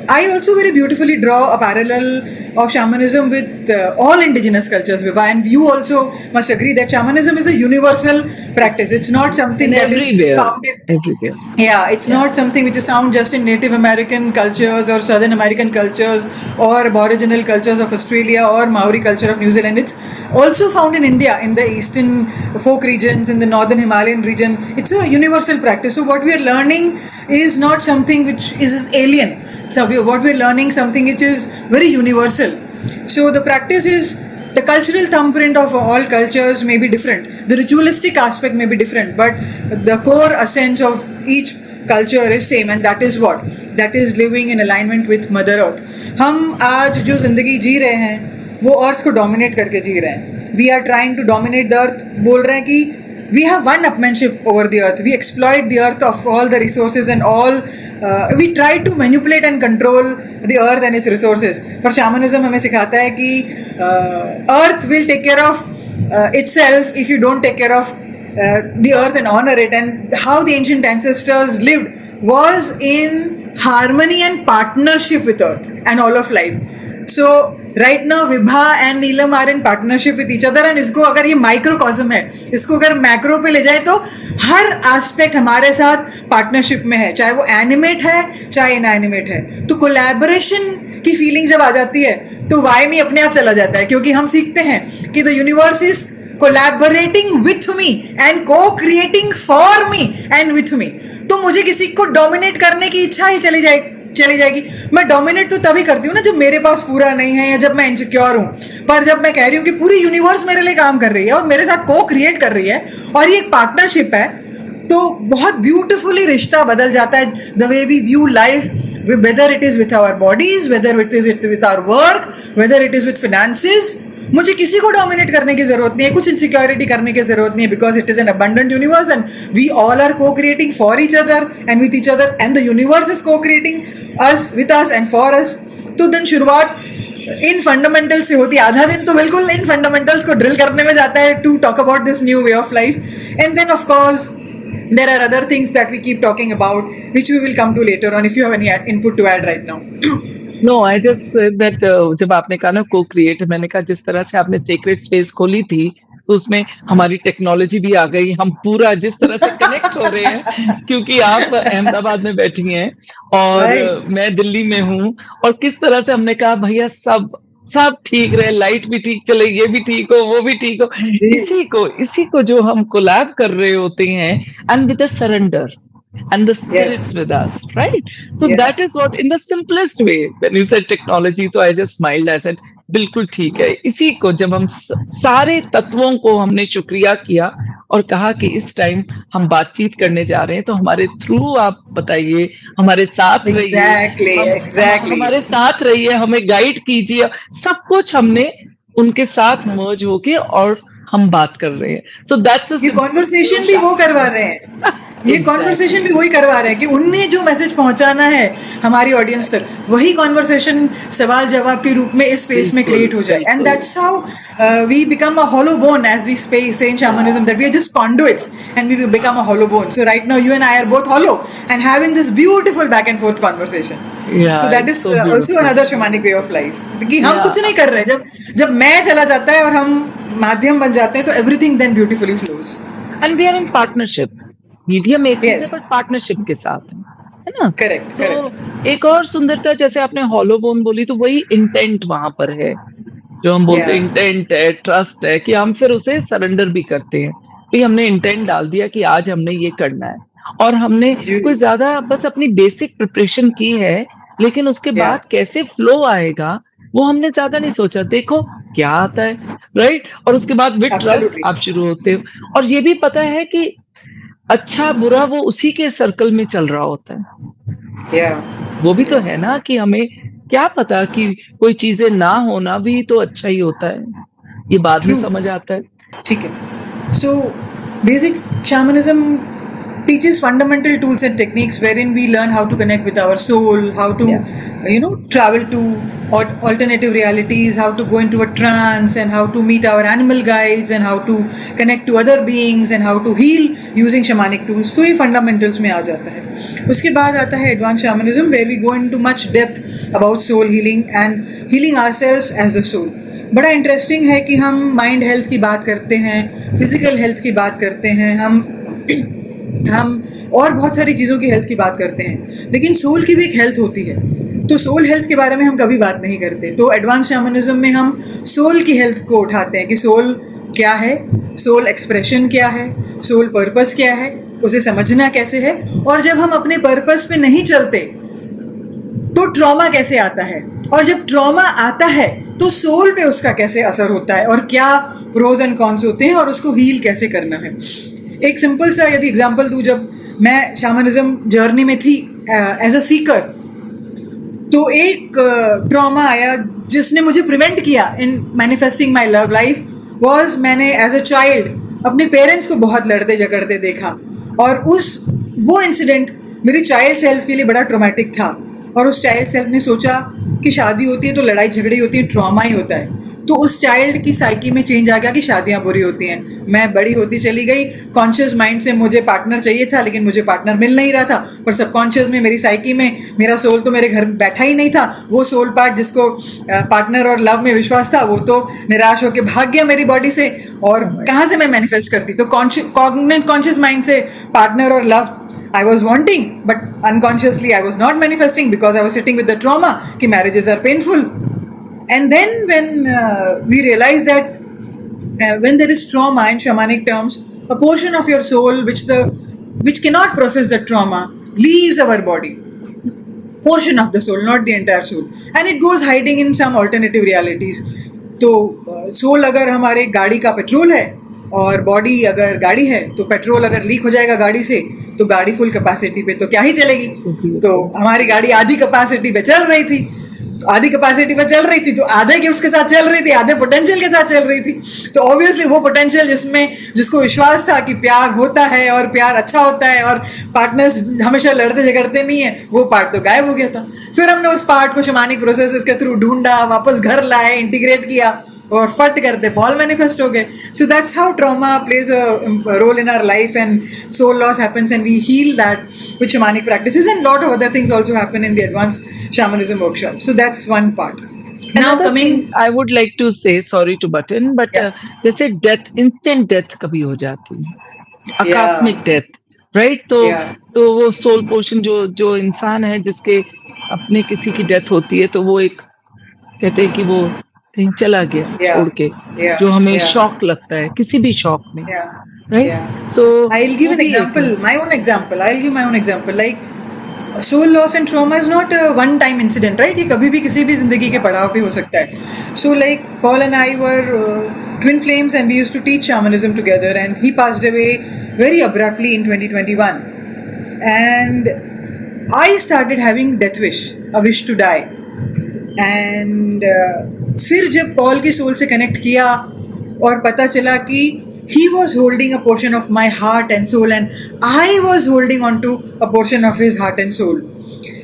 I also very beautifully draw a parallel of shamanism with all indigenous cultures, Vibha, and you also must agree that shamanism is a universal practice. It's not something that is found
everywhere.
Yeah, it's not something which is found just in Native American cultures or Southern American cultures or Aboriginal cultures of Australia or Maori culture of New Zealand. It's also found in India, in the eastern folk regions, in the northern Himalayan region. It's a universal practice. So what we are learning is not something which is alien. So what we are learning something which is very universal. So the practice is, the cultural thumbprint of all cultures may be different, the ritualistic aspect may be different, but the core essence of each culture is same, and that is what? That is living in alignment with Mother Earth. हम आज जो जिंदगी जी रहे हैं वो अर्थ को डोमिनेट करके जी रहे हैं. We are trying to dominate the earth. बोल रहे हैं कि we have one-upmanship over the earth. We exploit the earth of all the resources and all. We try to manipulate and control the earth and its resources. पर shamanism हमें सिखाता है कि earth will take care of itself if you don't take care of the earth and honor it. And how the ancient ancestors lived was in harmony and partnership with earth and all of life. So right now Vibha and Neelam are in partnership with each other, and इसको अगर ये माइक्रोकॉस्म है, इसको अगर मैक्रो पे ले जाए तो हर एस्पेक्ट हमारे साथ पार्टनरशिप में है, चाहे वो एनिमेट है चाहे इनएनिमेट है. तो कोलैबोरेशन की फीलिंग जब आ जाती है तो वाई में अपने आप चला जाता है, क्योंकि हम सीखते हैं कि the universe is collaborating with me and cocreating for me and with me. तो मुझे किसी को डोमिनेट करने की इच्छा ही चली जाएगी। मैं डोमिनेट तो तभी करती हूँ ना जब मेरे पास पूरा नहीं है या जब मैं इनसिक्योर हूँ। पर जब मैं कह रही हूँ कि पूरी यूनिवर्स मेरे लिए काम कर रही है और मेरे साथ को क्रिएट कर रही है और ये एक पार्टनरशिप है, तो बहुत ब्यूटिफुली रिश्ता बदल जाता है। The way we view life, whether it is with our bodies, whether it is with our work, whether it is with finances, मुझे किसी को डोमिनेट करने की जरूरत नहीं है, कुछ इनसिक्योरिटी करने की जरूरत नहीं है, because it is an abundant universe and we all are cocreating for each other and with each other and the universe is cocreating us with us and for us. तो देन शुरुआत इन फंडामेंटल्स से होती है। आधा दिन तो बिल्कुल इन फंडामेंटल्स को ड्रिल करने में जाता है to talk about this new way of life, and then of course there are other things that we keep talking about, which we will come to later on, if you have any input to add right now.
No, I just said that जब आपने कहा ना को क्रिएट, मैंने कहा जिस तरह से आपने सीक्रेट स्पेस खोली थी तो उसमें हमारी टेक्नोलॉजी भी आ गई, हम पूरा जिस तरह से कनेक्ट हो रहे हैं क्योंकि आप अहमदाबाद में बैठी हैं और मैं दिल्ली में हूँ, और किस तरह से हमने कहा भैया सब ठीक रहे, लाइट भी ठीक चले, ये भी ठीक हो, वो भी ठीक हो, इसी को जो हम कोलैब कर रहे होते हैं, and with the surrender and the spirits with us, right? So that is what, in the simplest way, when you said technology, so I just smiled, I said बिल्कुल ठीक है। इसी को जब हम सारे तत्वों को हमने शुक्रिया किया और कहा कि इस टाइम हम बातचीत करने जा रहे हैं, तो हमारे थ्रू आप बताइए, हमारे साथ रहिए, हमारे साथ रहिए, हमें गाइड कीजिए, सब कुछ हमने उनके साथ मर्ज होके और हम बात कर रहे हैं। सो दैट्स
ये कॉन्वर्सेशन भी वो करवा रहे हैं, ये कॉन्वर्सेशन भी वही करवा रहे हैं कि उनमें जो मैसेज पहुंचाना है हमारी ऑडियंस तक, वही कॉन्वर्सेशन सवाल जवाब के रूप में इस स्पेस में क्रिएट हो जाए। And that's how we become a hollow bone, as we say in shamanism, that we are just conduits and we become a hollow bone. So right now you and I are both hollow and having this beautiful back and forth conversation. So that is also another shamanic way of life, कि हम कुछ नहीं कर रहे, जब मैं चला जाता है और हम माध्यम बन जाते हैं, तो everything then beautifully flows.
And we are in partnership. Medium एक चीज है, पर पार्टनरशिप के साथ है ना?
करेक्ट।
एक और सुंदरता, जैसे आपने हॉलो बोन बोली, तो वही इंटेंट वहां पर है, जो हम बोलते हैं इंटेंट है, ट्रस्ट है, कि हम फिर उसे सरेंडर भी करते हैं। तो हमने इंटेंट डाल दिया कि आज हमने ये करना है, और हमने कोई ज्यादा बस अपनी बेसिक प्रिपरेशन की है, लेकिन उसके बाद कैसे फ्लो आएगा वो हमने ज्यादा नहीं सोचा। देखो क्या आता है, राइट? और उसके बाद विद ट्रस्ट आप शुरू होते हो, और ये भी पता है कि अच्छा बुरा वो उसी के सर्कल में चल रहा होता है। वो भी तो है ना, कि हमें क्या पता कि कोई चीजें ना होना भी तो अच्छा ही होता है, ये बाद में समझ आता है।
ठीक है। So basic shamanism teaches fundamental tools and techniques wherein we learn how to connect with our soul, how to travel to alternative realities, how to go into a trance, and how to meet our animal guides, and how to connect to other beings, and how to heal using shamanic tools. तो ये fundamentals में आ जाता है। उसके बाद आता है advanced shamanism, where we go into much depth about soul healing and healing ourselves as a soul. बड़ा इंटरेस्टिंग है कि हम माइंड हेल्थ की बात करते हैं, फिजिकल हेल्थ की बात करते हैं, हम और बहुत सारी चीज़ों की हेल्थ की बात करते हैं, लेकिन सोल की भी एक हेल्थ होती है। तो सोल हेल्थ के बारे में हम कभी बात नहीं करते। तो एडवांस शैमनिज्म में हम सोल की हेल्थ को उठाते हैं कि सोल क्या है, सोल एक्सप्रेशन क्या है, सोल पर्पस क्या है, उसे समझना कैसे है, और जब हम अपने पर्पस पे नहीं चलते तो ट्रॉमा कैसे आता है, और जब ट्रॉमा आता है तो सोल पे उसका कैसे असर होता है, और क्या प्रोज एंड कॉन्स होते हैं, और उसको हील कैसे करना है। एक सिंपल सा यदि एग्जांपल दूं, जब मैं शैमनिज्म जर्नी में थी एज अ सीकर, तो एक ट्रॉमा आया जिसने मुझे प्रिवेंट किया in manifesting my love life. Was मैंने एज अ चाइल्ड अपने पेरेंट्स को बहुत लड़ते झगड़ते देखा, और वो इंसिडेंट मेरी चाइल्ड सेल्फ के लिए बड़ा ट्रॉमेटिक था, और उस चाइल्ड सेल्फ ने सोचा कि शादी होती है तो लड़ाई झगड़ी होती है, ट्रॉमा ही होता है। तो उस चाइल्ड की साइकी में चेंज आ गया कि शादियां बुरी होती हैं। मैं बड़ी होती चली गई, कॉन्शियस माइंड से मुझे पार्टनर चाहिए था, लेकिन मुझे पार्टनर मिल नहीं रहा था, पर सबकॉन्शियस में मेरी साइकी में मेरा सोल तो मेरे घर बैठा ही नहीं था। वो सोल पार्ट जिसको पार्टनर और लव में विश्वास था, वो तो निराश होकर भाग गया मेरी बॉडी से, और कहाँ से मैं मैनिफेस्ट करती। तो कॉन्शियस माइंड से पार्टनर और love I was wanting, but unconsciously I was not manifesting because I was sitting with the trauma कि marriages are painful. And then when we realize that when there is trauma in shamanic terms, a portion of your soul which cannot process the trauma leaves our body. Portion of the soul, not the entire soul, and it goes hiding in some alternative realities. तो सोल अगर हमारे गाड़ी का पेट्रोल है और बॉडी अगर गाड़ी है, तो पेट्रोल अगर लीक हो जाएगा गाड़ी से तो गाड़ी फुल कैपेसिटी पे तो क्या ही चलेगी. तो हमारी गाड़ी आधी कैपेसिटी पे चल रही थी, तो आधी कैपेसिटी पे चल रही थी, तो आधे गिफ्ट्स के साथ चल रही थी, आधे पोटेंशियल के साथ चल रही थी. तो ऑब्वियसली वो पोटेंशियल जिसको विश्वास था कि प्यार होता है और प्यार अच्छा होता है और पार्टनर्स हमेशा लड़ते झगड़ते नहीं है, वो पार्ट तो गायब हो गया था. फिर हमने उस पार्ट को शमानिक प्रोसेसेस के थ्रू ढूंढा, वापस घर लाए, इंटीग्रेट किया और फट करते बॉल मैनिफेस्ट हो गए. So that's how trauma plays a role in our life and soul loss happens and we heal that with shamanic practices and lot of other things also happen in the advanced shamanism workshop. So that's one part. Now coming,
I would like to say, sorry to butt in, but जैसे डेथ, इंस्टेंट डेथ कभी हो जाती है, आकस्मिक डेथ, राइट? तो वो सोल पोर्शन जो इंसान है जिसके अपने किसी की डेथ होती है, तो वो एक कहते हैं कि वो कहीं चला गया छोड़ के, जो हमें शॉक लगता है किसी भी शॉक में, right? So
I'll give an example, my own example. I'll give my own example. Like soul loss and trauma is not a one time incident, right? ये कभी भी किसी भी जिंदगी के पड़ाव पे हो सकता है. So like Paul and I were twin flames and we used to teach shamanism together, and he passed away very abruptly in 2021, and I started having death wish, a wish to die. And फिर जब पॉल की सोल से कनेक्ट किया और पता चला कि he was holding a portion of my heart and soul and I was holding on to a portion of his heart and soul.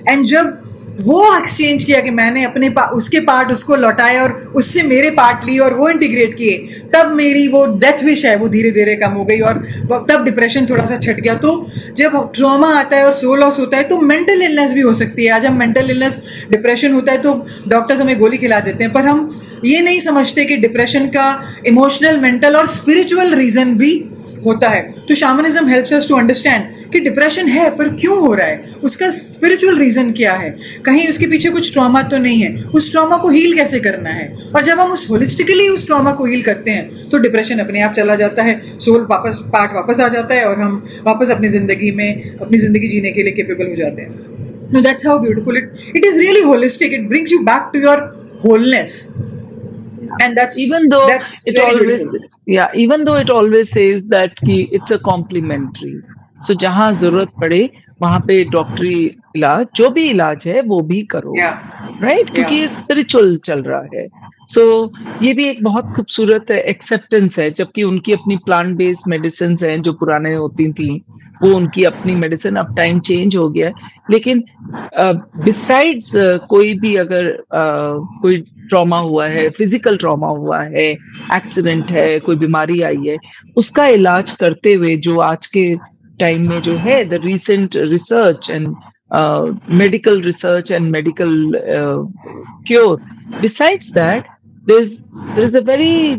And जब वो एक्सचेंज किया कि मैंने अपने उसके पार्ट उसको लौटाए और उससे मेरे पार्ट लिए और वो इंटीग्रेट किए, तब मेरी वो डेथ विश है वो धीरे धीरे कम हो गई और तब डिप्रेशन थोड़ा सा छट गया. तो जब ट्रॉमा आता है और सोल लॉस होता है तो मेंटल इलनेस भी हो सकती है. आज हम मेंटल इलनेस डिप्रेशन होता है तो डॉक्टर्स हमें गोली खिला देते हैं, पर हम ये नहीं समझते कि डिप्रेशन का इमोशनल, मेंटल और स्पिरिचुअल रीजन भी होता है. तो शैमनिज्म हेल्प्स अस टू अंडरस्टैंड कि डिप्रेशन है पर क्यों हो रहा है, उसका स्पिरिचुअल रीजन क्या है, कहीं उसके पीछे कुछ ट्रॉमा तो नहीं है, उस ट्रॉमा को हील कैसे करना है. और जब हम उस होलिस्टिकली उस ट्रॉमा को हील करते हैं तो डिप्रेशन अपने आप चला जाता है, सोल पार्ट वापस आ जाता है और हम वापस अपनी जिंदगी जीने के लिए केपेबल हो जाते हैं. No, that's how beautiful it is. Really holistic. It brings you back to your wholeness. And that's
even though
that's
it always beautiful. Even though it always says that कि it's a complementary. So जहाँ जरूरत पड़े वहाँ पे डॉक्टरी इलाज, जो भी इलाज है वो भी करो, राइट? क्योंकि ये स्पिरिचुअल चल रहा है. सो ये भी एक बहुत खूबसूरत एक्सेप्टेंस है. जबकि उनकी अपनी प्लांट बेस्ड मेडिसिन हैं जो पुराने होती थी, वो उनकी अपनी मेडिसिन, अब टाइम चेंज हो गया है. लेकिन बिसाइड्स कोई भी अगर कोई ट्रॉमा हुआ है, फिजिकल ट्रॉमा हुआ है, एक्सीडेंट है, कोई बीमारी आई है, उसका इलाज करते हुए जो आज के टाइम में जो है the recent research and medical research and medical cure, besides that there is a very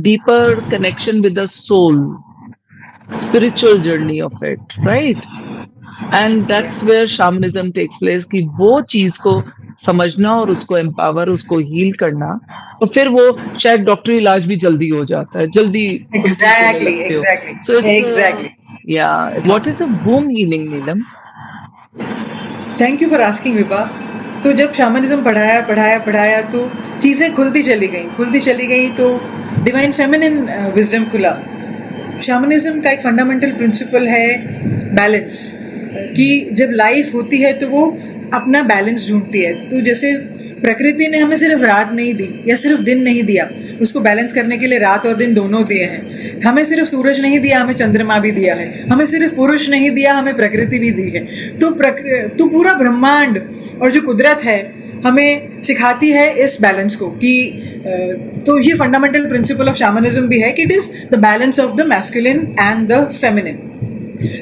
deeper connection with the soul, spiritual journey of it, right? And that's where shamanism takes place, कि वो चीज को समझना और उसको एम्पावर, उसको हील करना, और फिर वो शायद डॉक्टरी इलाज भी जल्दी हो जाता है, जल्दी.
Exactly.
So it's what is a womb healing, Neelam?
Thank you for asking, Vibha. तो जब शैमनिज्म पढ़ाया तो चीज़ें खुलती चली गई तो डिवाइन फेमिनिन विजडम खुला. शैमनिज्म का एक फंडामेंटल प्रिंसिपल है बैलेंस, कि जब लाइफ होती है तो वो अपना बैलेंस ढूंढती है. तो जैसे प्रकृति ने हमें सिर्फ रात नहीं दी या सिर्फ दिन नहीं दिया, उसको बैलेंस करने के लिए रात और दिन दोनों दिए हैं. हमें सिर्फ सूरज नहीं दिया, हमें चंद्रमा भी दिया है. हमें सिर्फ पुरुष नहीं दिया, हमें प्रकृति भी दी है. तो पूरा ब्रह्मांड और जो कुदरत है हमें सिखाती है इस बैलेंस को, कि तो ये फंडामेंटल प्रिंसिपल ऑफ शैमनिज्म भी है कि it is the balance of the masculine and the feminine.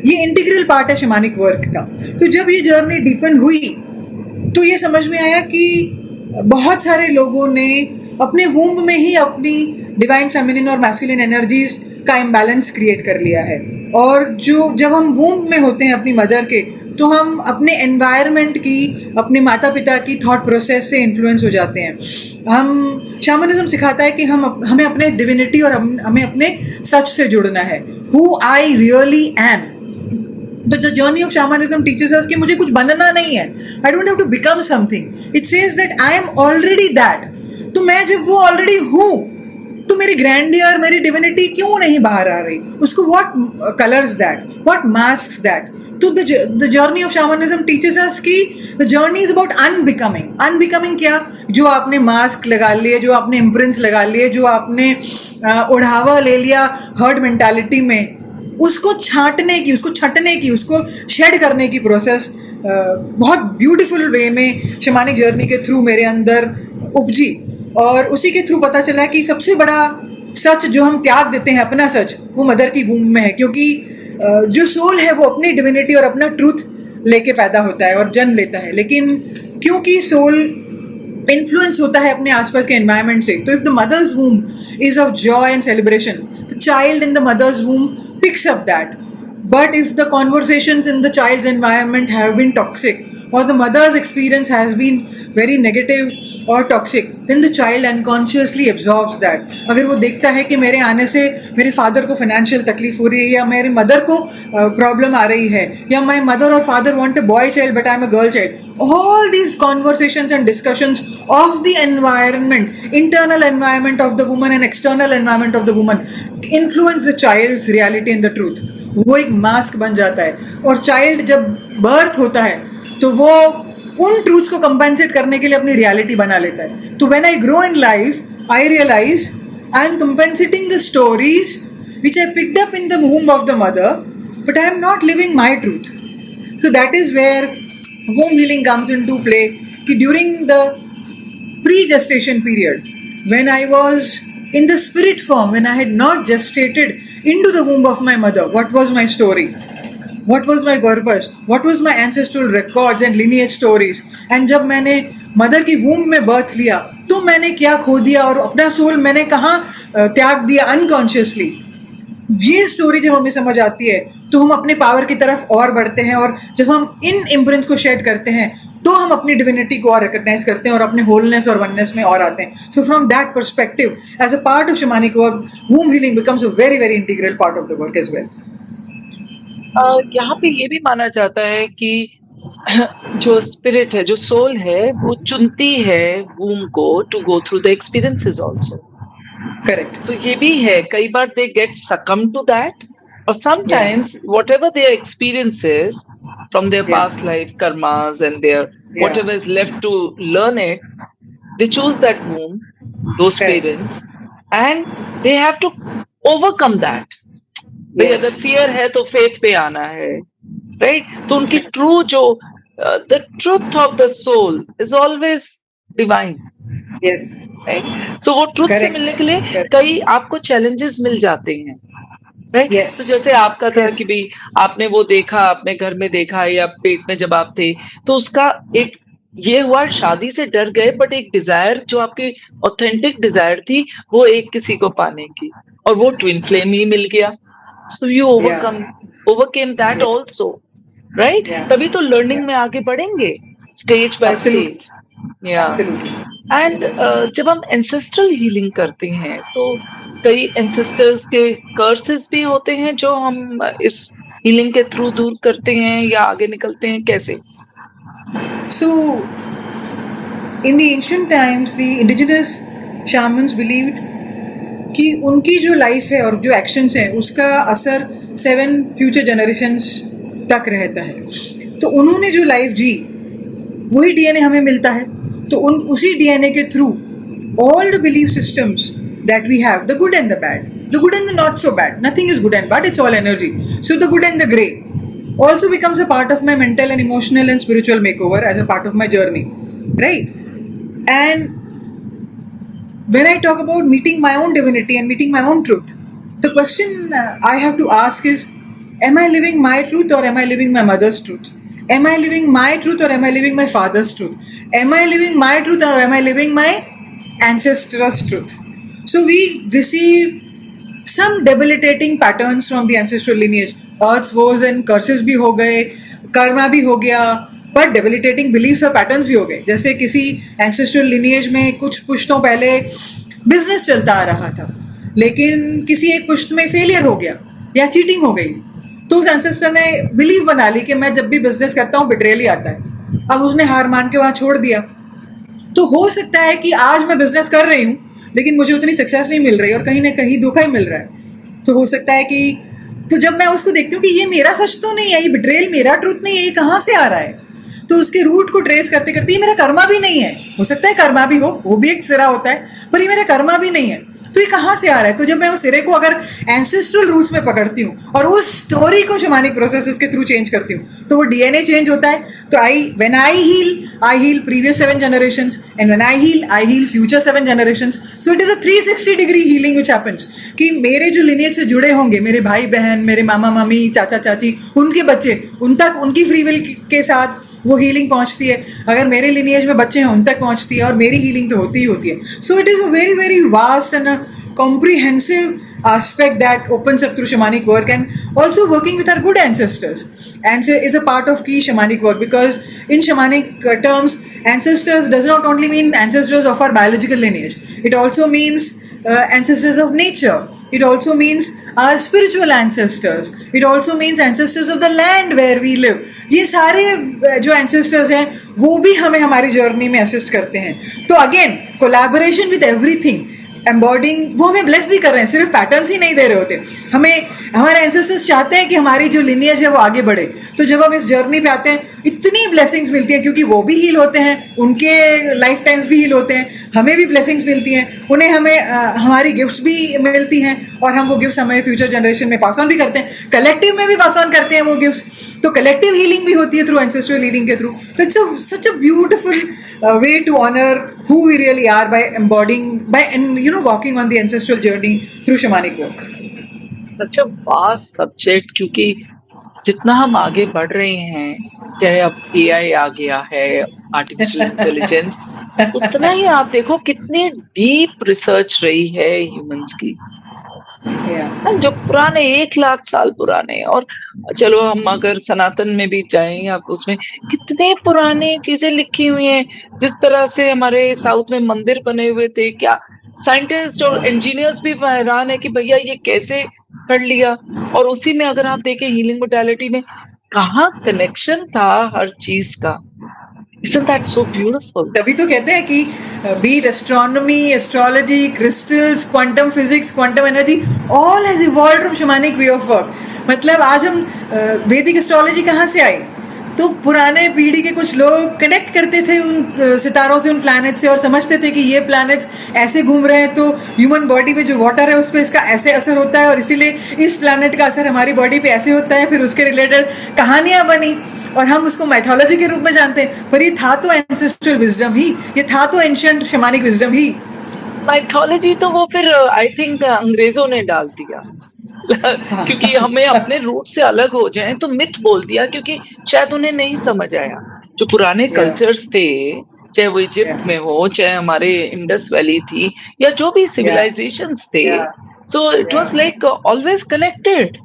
ये इंटीग्रल पार्ट है शैमानिक वर्क का. तो जब ये जर्नी डीपन हुई तो ये समझ में आया कि बहुत सारे लोगों ने अपने वूम्ब में ही अपनी डिवाइन फेमिनिन और मैस्कुलिन एनर्जीज का इम्बैलेंस क्रिएट कर लिया है. और जब हम वूम्ब में होते हैं अपनी मदर के, तो हम अपने एनवायरनमेंट की, अपने माता-पिता की थॉट प्रोसेस से इन्फ्लुएंस हो जाते हैं। शैमनिज़्म सिखाता है कि हमें अपने डिविनिटी और हमें अपने सच से जुड़ना है। Who I really am. तो the journey of shamanism teaches us कि मुझे कुछ बनना नहीं है। I don't have to become something. It says that I am already that. तो मैं जब वो ऑलरेडी हूँ, तो मेरी ग्रैंडियर, मेरी डिविनिटी क्यों नहीं बाहर आ रही? उसको what colours that, what masks that? तो the journey of shamanism teaches us कि the journey is about unbecoming. Unbecoming क्या? जो आपने मास्क लगा लिए, जो आपने इम्प्रिंट्स लगा लिए, जो आपने ओढ़ावा ले लिया हर्ड मेंटालिटी में, उसको छांटने की, उसको छटने की, उसको शेड करने की प्रोसेस बहुत ब्यूटीफुल वे में शमानिक जर्नी के थ्रू मेरे अंदर उपजी। और उसी के थ्रू पता चला कि सबसे बड़ा सच जो हम त्याग देते हैं, अपना सच, वो मदर की वूम्ब में है। क्योंकि जो सोल है वो अपनी डिविनिटी और अपना ट्रूथ लेके पैदा होता है और जन्म लेता है। लेकिन क्योंकि सोल इन्फ्लुएंस होता है अपने आसपास के एनवायरनमेंट से, तो if the mother's womb is of joy and celebration, the child in the mother's womb picks up that. But if the conversations in the child's environment have been toxic, or the mother's experience has been very negative or toxic, then the child unconsciously absorbs that. अगर वो देखता है कि मेरे आने से मेरे फादर को फाइनेंशियल तकलीफ हो रही है, या मेरे मदर को प्रॉब्लम आ रही है, या माई मदर और father want a boy child but I am a girl child, all these conversations and discussions of the environment, internal environment of the woman and external environment of the woman, influence the child's reality and the truth. वो एक मास्क बन जाता है। और चाइल्ड जब बर्थ होता है तो वो उन ट्रूथ्स को कंपेंसेट करने के लिए अपनी रियलिटी बना लेता है। तो when I grow in life, I realise I am compensating the stories which I picked up in the womb of the mother, but I am not living my truth. So that is where womb healing comes into play. कि during the pre-gestation period, when I was in the spirit form, when I had not gestated into the womb of my mother, what was my story? What was my purpose? What was my ancestral records and lineage stories? And जब मैंने मदर की womb में बर्थ लिया, तो मैंने क्या खो दिया और अपना सोल मैंने कहाँ त्याग दिया अनकॉन्शियसली। ये स्टोरी जब हमें समझ आती है तो हम अपने पावर की तरफ और बढ़ते हैं, और जब हम इन इम्प्रिंट्स को शेड करते हैं तो हम अपनी डिविनिटी को और रिकॉग्नाइज करते हैं और अपने होलनेस और वननेस में और आते हैं। So from that perspective, as a part of shamanic work, womb healing becomes a very very integral part of the work as well.
यहाँ पे ये भी माना जाता है कि जो स्पिरिट है, जो सोल है, वो चुनती है वूम को to go through the experiences also.
Correct.
तो ये भी है, कई बार they get succumb to that, और sometimes whatever their experiences from their past life karmas and their whatever is left to learn it, they choose that womb, those parents, and they have to overcome that. भाई अगर fear है तो faith पे आना है, right? तो उनकी true जो the truth of the soul is always divine.
Yes.
Right? So वो truth से मिलने के लिए कई आपको challenges मिल जाते हैं। Right?
Yes.
तो जैसे आपका था कि भाई आपने वो देखा, अपने घर में देखा या पेट में जब आप थे, तो उसका एक ये हुआ, शादी से डर गए, बट एक डिजायर जो आपकी ऑथेंटिक डिजायर थी वो एक किसी को पाने की, और वो ट्विन फ्लेम ही मिल गया। So you overcame that also, right? तभी तो लर्निंग में आगे बढ़ेंगे स्टेज बाय स्टेज। एंड जब हम एंसेस्ट्रल हीलिंग करते हैं तो कई एंसेस्टर्स के कर्सेस भी होते हैं जो हम इस हीलिंग के थ्रू दूर करते हैं या आगे निकलते हैं, कैसे?
So, in the ancient times, the indigenous shamans believed कि उनकी जो लाइफ है और जो एक्शंस हैं उसका असर 7 फ्यूचर जनरेशंस तक रहता है। तो उन्होंने जो लाइफ जी वही डीएनए हमें मिलता है। तो उसी डीएनए के through all the belief systems that we have, the good and the bad, the good and the not so bad, nothing is good and bad, it's all energy. So the good and the grey also becomes a part of my mental and emotional and spiritual makeover as a part of my journey, right? And when I talk about meeting my own divinity and meeting my own truth, the question I have to ask is, am I living my truth or am I living my mother's truth? Am I living my truth or am I living my father's truth? Am I living my truth or am I living my ancestors' truth? So we receive some debilitating patterns from the ancestral lineage. Earth's woes and curses भी हो गए, कर्मा भी हो गया, बट डेबिलिटेटिंग बिलीव्स और पैटर्न्स भी हो गए। जैसे किसी एंसेस्ट्रल लिनिएज में कुछ पुश्तों पहले बिजनेस चलता आ रहा था, लेकिन किसी एक पुश्त में फेलियर हो गया या चीटिंग हो गई, तो उस एंसेस्टर ने बिलीव बना ली कि मैं जब भी बिजनेस करता हूँ बिट्रेयल ही आता है। अब उसने हार मान के वहां छोड़ दिया। तो हो सकता है कि आज मैं बिजनेस कर रही हूँ, लेकिन मुझे उतनी सक्सेस नहीं मिल रही और कहीं ना कहीं धोखा ही मिल रहा है। तो हो सकता है कि, तो जब मैं उसको देखती हूँ कि ये मेरा सच तो नहीं है, ये बिट्रेयल मेरा ट्रूथ नहीं है, ये कहाँ से आ रहा है, तो उसके रूट को ट्रेस करते करते ये मेरा कर्मा भी नहीं है। हो सकता है कर्मा भी हो, वो भी एक सिरा होता है, पर ये मेरा कर्मा भी नहीं है, तो ये कहाँ से आ रहा है। तो जब मैं उस सिरे को अगर एंसेस्ट्रल रूट्स में पकड़ती हूँ और उस स्टोरी को शमानिक प्रोसेसेस के थ्रू चेंज करती हूँ, तो वो डीएनए चेंज होता है। तो when I heal previous 7 generations, and when I heal future 7 generations। So it is a 360 degree healing which happens, कि मेरे जो लिनिएज से जुड़े होंगे, मेरे भाई बहन, मेरे मामा मामी, चाचा चाची, उनके बच्चे, उन तक उनकी फ्री विल के साथ वो हीलिंग पहुंचती है। अगर मेरे लिनिएज में बच्चे हैं उन तक पहुंचती है, और मेरी हीलिंग तो होती ही होती है। सो it is a very very vast and comprehensive aspect that opens up through shamanic work, and also working with our good ancestors. Ancestor is a part of key shamanic work, because in shamanic terms, ancestors does not only mean ancestors of our biological lineage. It also means ancestors of nature. It also means our spiritual ancestors. It also means ancestors of the land where we live. ये सारे जो ancestors हैं वो भी हमें हमारी जर्नी में असिस्ट करते हैं। तो again collaboration with everything, embodying, वो हमें ब्लेस भी कर रहे हैं, सिर्फ पैटर्न्स ही नहीं दे रहे होते हमें। हमारे एंसेस्टर्स चाहते हैं कि हमारी जो लिनिएज है वो आगे बढ़े। तो जब हम इस जर्नी पे आते हैं, इतनी ब्लेसिंग्स मिलती हैं, क्योंकि वो भी हील होते हैं, उनके लाइफ टाइम्स भी हील होते हैं, हमें भी ब्लेसिंग्स मिलती हैं, उन्हें हमें हमारी गिफ्ट्स भी मिलती हैं, और हम वो गिफ्ट्स हमारे फ्यूचर जनरेशन में पास ऑन भी करते हैं, कलेक्टिव में भी पास ऑन करते हैं वो गिफ्ट्स। तो कलेक्टिव हीलिंग भी होती है थ्रू एंसेस्ट्रल हीलिंग के थ्रू। तो it's such a beautiful way to honor who we really are by embodying, by walking on the ancestral journey through shamanic work.
such a vast subject, क्योंकि जितना हम आगे बढ़ रहे हैं, चाहे अब एआई आ गया है, आर्टिफिशियल इंटेलिजेंस, उतना ही आप देखो कितनी डीप रिसर्च रही है ह्यूमंस की। जो पुराने 1 लाख साल पुराने, और चलो हम अगर सनातन में भी जाएं, आप उसमें कितने पुराने चीजें लिखी हुई हैं। जिस तरह से हमारे साउथ में मंदिर बने हुए थे, क्या साइंटिस्ट और इंजीनियर्स भी हैरान है कि भैया ये कैसे कर लिया। और उसी में अगर आप देखें हीलिंग मोडालिटी में कहाँ कनेक्शन था हर चीज का। Isn't that so beautiful?
तभी तो कहते हैं कि be it astronomy, astrology, crystals, quantum physics, quantum energy, all has evolved from shamanic way of work. मतलब आज हम वैदिक एस्ट्रोलॉजी कहाँ से आई? तो पुराने पीढ़ी के कुछ लोग कनेक्ट करते थे उन सितारों से, उन प्लैनेट से, और समझते थे कि ये प्लैनेट्स ऐसे घूम रहे हैं तो ह्यूमन बॉडी में जो वाटर है उस पर इसका ऐसे असर होता है, और इसीलिए इस प्लैनेट का असर हमारी बॉडी पे ऐसे होता है। फिर उसके रिलेटेड कहानियां बनी और हम उसको माइथोलॉजी के रूप में जानते हैं, पर ये था तो एंसेस्ट्रल विजडम ही, ये था तो एंशिएंट शमानिक विजडम ही।
माइथोलॉजी तो वो फिर आई थिंक अंग्रेजों ने डाल दिया क्योंकि हमें अपने रूट से अलग हो जाएं तो मिथ बोल दिया, क्योंकि शायद उन्हें नहीं समझ आया। जो पुराने कल्चर्स थे, चाहे वो इजिप्ट में हो, चाहे हमारे इंडस वैली थी, या जो भी सिविलाइजेशंस थे, so it was like always connected.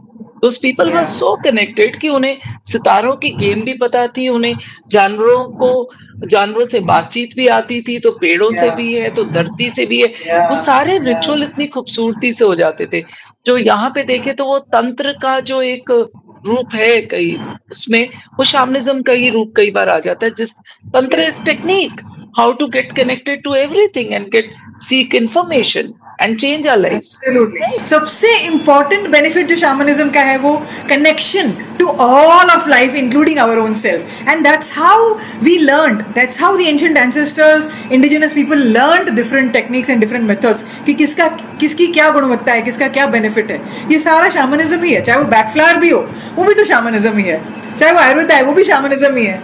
Those people were so connected कि उन्हें सितारों की गेम भी पता थी, उन्हें जानवरों से बातचीत भी आती थी, तो पेड़ों से भी है, तो धरती से भी है। वो सारे रिचुअल इतनी खूबसूरती से हो जाते थे। जो यहाँ पे देखे तो वो तंत्र का जो एक रूप है, कई उसमें वो शामनिज्म का ही रूप कई बार आ जाता है। जिस tantra is technique how to get connected to everything and get seek information and change our lives.
Absolutely. सबसे important benefit जो shamanism का है वो connection to all of life, including our own self. And that's how we learned. That's how the ancient ancestors, indigenous people learned different techniques and different methods. कि किसकी क्या गुणवत्ता है, किसका क्या benefit है। ये सारा shamanism ही है। चाहे वो backflower भी हो, वो भी तो shamanism ही है। चाहे वो आयुर्वेद है, वो भी shamanism ही है।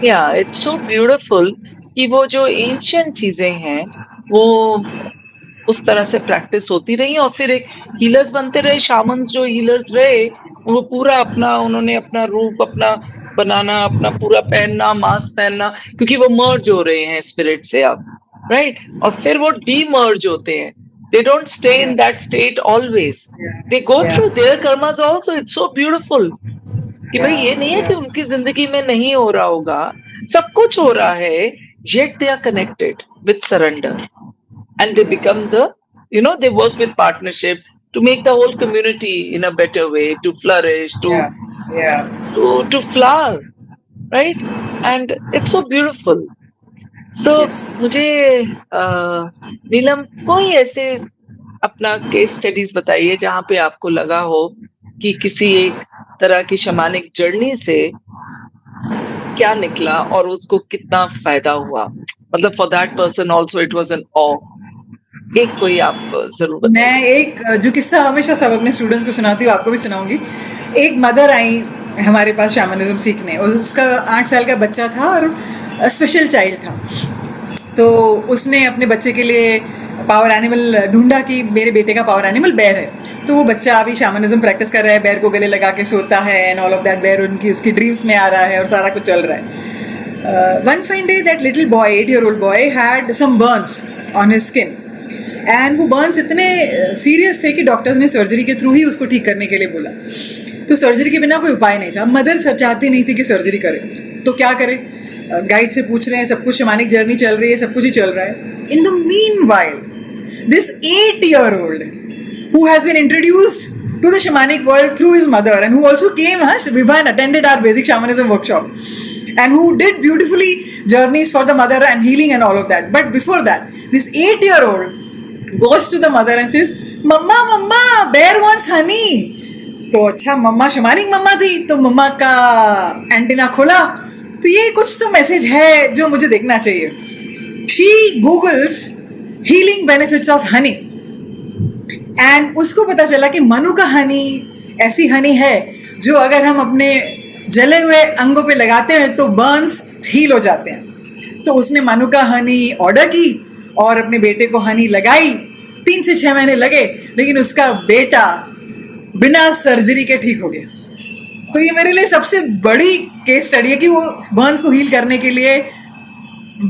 Yeah, it's so beautiful कि वो जो ancient चीजें हैं वो उस तरह से प्रैक्टिस होती रही, और फिर एक हीलर्स बनते रहे। शामन्स जो हीलर्स रहे, वो पूरा उन्होंने अपना रूप अपना बनाना, अपना पूरा पहनना, मास्क पहनना, क्योंकि वो मर्ज हो रहे हैं स्पिरिट से अब, राइट। और फिर वो डीमर्ज होते हैं। They don't stay in that state always. They go through their karmas also. It's so beautiful. कि भाई ये नहीं है कि उनकी ज़िंदगी में नहीं हो रहा होगा, सब कुछ हो रहा है, yet they are connected with surrender and they become they work with partnership to make the whole community in a better way, to flourish,
yeah, yeah.
to flower, right? And it's so beautiful. So
Yes.
मुझे नीलम कोई ऐसे अपना केस स्टडीज बताइए जहाँ पे आपको लगा हो कि किसी एक तरह की शमानिक जर्नी से क्या निकला और उसको कितना फायदा हुआ, मतलब for that person also it was an uh. एक कोई आप जरूर बताइए।
मैं एक जो किस्सा हमेशा सब अपने स्टूडेंट्स को सुनाती हूँ, आपको भी सुनाऊंगी। एक मदर आई हमारे पास शैमनिज्म सीखने, और उसका 8 साल का बच्चा था और स्पेशल चाइल्ड था। तो उसने अपने बच्चे के लिए पावर एनिमल ढूंढा कि मेरे बेटे का पावर एनिमल बैर है। तो वो बच्चा अभी शैमनिज्म प्रैक्टिस कर रहा है, बैर को गले लगा के सोता है एंड ऑल ऑफ दैट, बैर उसकी ड्रीम्स में आ रहा है और सारा कुछ चल रहा है। One fine day that little boy, 8-year-old boy had some burns on his skin, and वो बर्न्स इतने सीरियस थे कि डॉक्टर्स ने सर्जरी के थ्रू ही उसको ठीक करने के लिए बोला। तो सर्जरी के बिना कोई उपाय नहीं था। मदर चाहती नहीं थी कि सर्जरी करे, तो क्या करे, गाइड से पूछ रहे हैं, सब कुछ शमानिक जर्नी चल रही है, सब कुछ ही चल रहा है। In the mean while this 8-year-old who has been introduced to the shamanic world through his mother and who also came, Vibha, and attended our basic shamanism workshop, and who did beautifully journeys for the mother and healing and all of that. But before that, this 8-year-old goes to the mother and says, "Mama, mama, bear wants honey." तो अच्छा, मम्मा शमानिक मम्मा थी, तो मम्मा का एंटीना खोला, तो ये कुछ तो मैसेज है जो मुझे देखना चाहिए। She googles healing benefits of honey, and उसको पता चला कि मनु का हनी ऐसी हनी है जो अगर हम अपने जले हुए अंगों पे लगाते हैं तो बर्न्स हील हो जाते हैं। तो उसने मनु का हनी ऑर्डर की और अपने बेटे को हनी लगाई। 3 से 6 महीने लगे, लेकिन उसका बेटा बिना सर्जरी के ठीक हो गया। तो ये मेरे लिए सबसे बड़ी केस स्टडी है कि वो बर्न्स को हील करने के लिए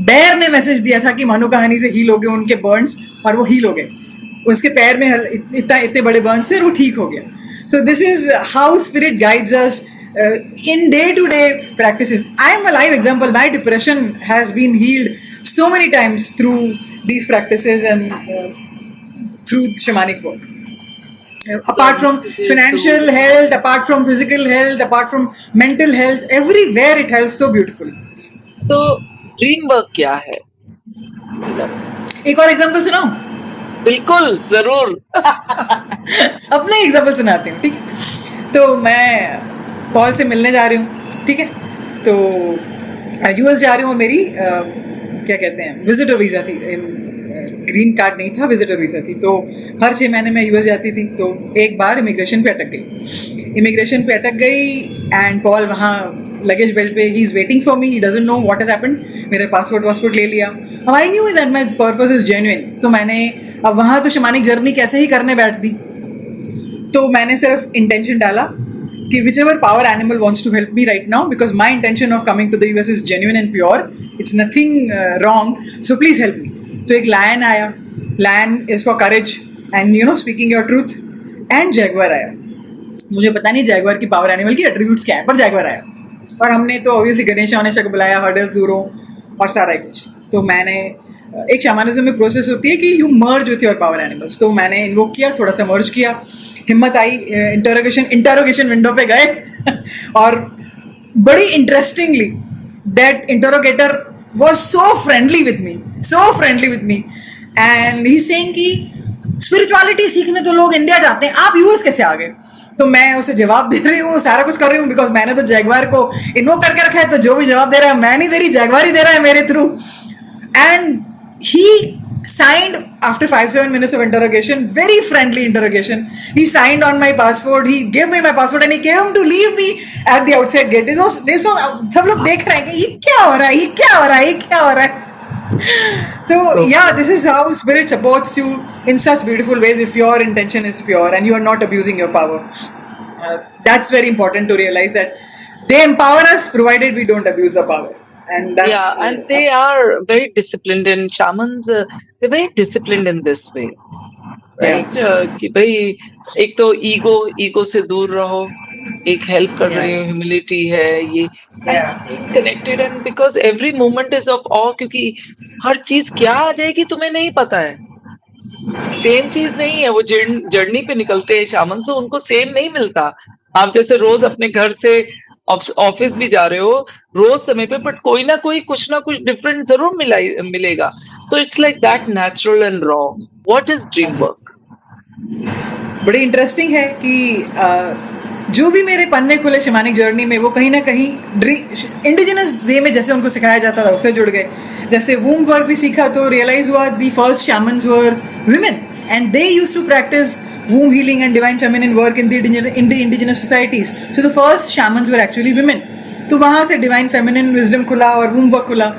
बेर ने मैसेज दिया था कि मनु का हनी से हील हो गए उनके बर्न्स, और वो हील हो गए। उसके पैर में इतने बड़े बर्न्स थे और वो ठीक हो गया। So this is how spirit guides us in day-to-day practices. I am a live example. My depression has been healed so many times through these practices and through shamanic work. Apart from financial health, apart from physical health, apart from mental health, everywhere it helps so beautifully.
तो ड्रीम वर्क क्या है?
एक और एग्जांपल सुनाऊं?
बिल्कुल, जरूर।
अपने एग्जांपल सुनाती हूँ, ठीक है? तो मैं पॉल से मिलने जा रही हूँ, ठीक है? तो यूएस जा रही हूँ और मेरी क्या कहते हैं, विजिटर वीज़ा थी, ग्रीन कार्ड नहीं था, विजिटर वीज़ा थी। तो हर 6 महीने में यूएस जाती थी। तो एक बार इमिग्रेशन पे अटक गई एंड पॉल वहाँ लगेज बेल्ट पे, he is waiting for me, he doesn't know what has happened. मेरा पासपोर्ट ले लिया। अब I knew that my purpose is genuine. तो मैंने अब वहाँ तो शमानिक जर्नी कैसे ही करने बैठ दी। तो मैंने सिर्फ इंटेंशन डाला कि whichever power animal wants to help me right now, because my intention of coming to the US is genuine and pure, it's nothing wrong, so please help me. तो एक lion आया, lion is for courage and speaking your truth, and jaguar आया। मुझे पता नहीं jaguar की power animal की attributes क्या है, पर jaguar आया। और हमने तो obviously गणेश को बुलाया, hurdles दूरों और सारा कुछ। तो मैंने एक शमानिज्म में प्रोसेस होती है कि you merge with your power animals. तो मैंने इन्वोक किया, थोड़ा सा मर्ज किया, हिम्मत आई, इंटरोगेशन विंडो पे गए और बड़ी interestingly that interrogator was so friendly with me and he saying कि स्पिरिचुअलिटी सीखने तो लोग इंडिया जाते हैं, आप यूएस कैसे आ गए? तो मैं उसे जवाब दे रही हूँ, सारा कुछ कर रही हूँ, बिकॉज मैंने तो जैगवार को इन्वोक करके रखा है। तो जो भी जवाब दे रहा है मैं नहीं दे रही, जैगवार ही दे रहा है मेरे through. And he signed after 5-7 minutes of interrogation, very friendly interrogation. He signed on my passport, he gave me my passport and he came to leave me at the outside gate. सब लोग देख रहे हैं कि ये क्या हो रहा है। So yeah, this is how spirit supports you in such beautiful ways if your intention is pure and you are not abusing your power. That's very important to realize, that they empower us provided we don't abuse the power. And that's,
and they are very disciplined, and shamans they're very disciplined in this way. Right, कि भाई एक तो ईगो से दूर रहो, एक हेल्प कर रहे
Yeah.
हो, ह्यूमिलिटी है ये, and
Yeah.
Staying connected, and because every moment is of uh, क्योंकि हर चीज़ क्या आ जाएगी तुम्हें नहीं पता है। सेम चीज़ नहीं है, वो जर्नी पे निकलते हैं शामन, सो उनको सेम नहीं मिलता। आप जैसे रोज़ अपने घर से ऑफिस भी जा रहे हो, रोज़ समय पे, बट कोई ना कोई कुछ ना कुछ डिफरेंट ज़रूर मिलेगा। So it's like that natural and raw. What is dream work?
बड़ी इंटरेस्टिंग है कि जो भी मेरे पन्ने खुले शमानिक जर्नी में वो कहीं ना कहीं इंडिजिनस वे में जैसे उनको सिखाया जाता था उससे जुड़ गए। जैसे वूम वर्क भी सीखा तो रियलाइज हुआ the first shamans were women and they used to practice womb healing and divine feminine work in the indigenous societies. So the first shamans were actually women. तो वहाँ से divine feminine wisdom खुला और womb work खुला।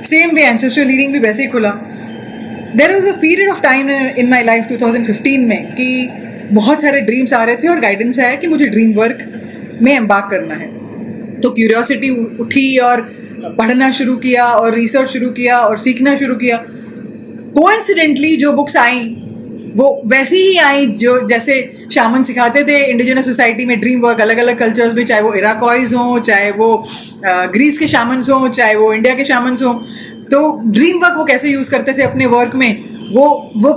Same way ancestral healing भी वैसे ही खुला। There was a period of time in my life 2015 में कि बहुत सारे ड्रीम्स आ रहे थे और गाइडेंस आया कि मुझे ड्रीम वर्क में एम्बार्क करना है। तो क्यूरियोसिटी उठी और पढ़ना शुरू किया और रिसर्च शुरू किया और सीखना शुरू किया। कोइंसिडेंटली जो बुक्स आई वो वैसी ही आई जो जैसे शामन सिखाते थे इंडिजिनस सोसाइटी में ड्रीम वर्क, अलग अलग कल्चर्स में, चाहे वो इराकॉइज हों, चाहे वो ग्रीस के शामन्स हों, चाहे वो इंडिया के शामन्स हों। तो ड्रीम वर्क वो कैसे यूज़ करते थे अपने वर्क में, वो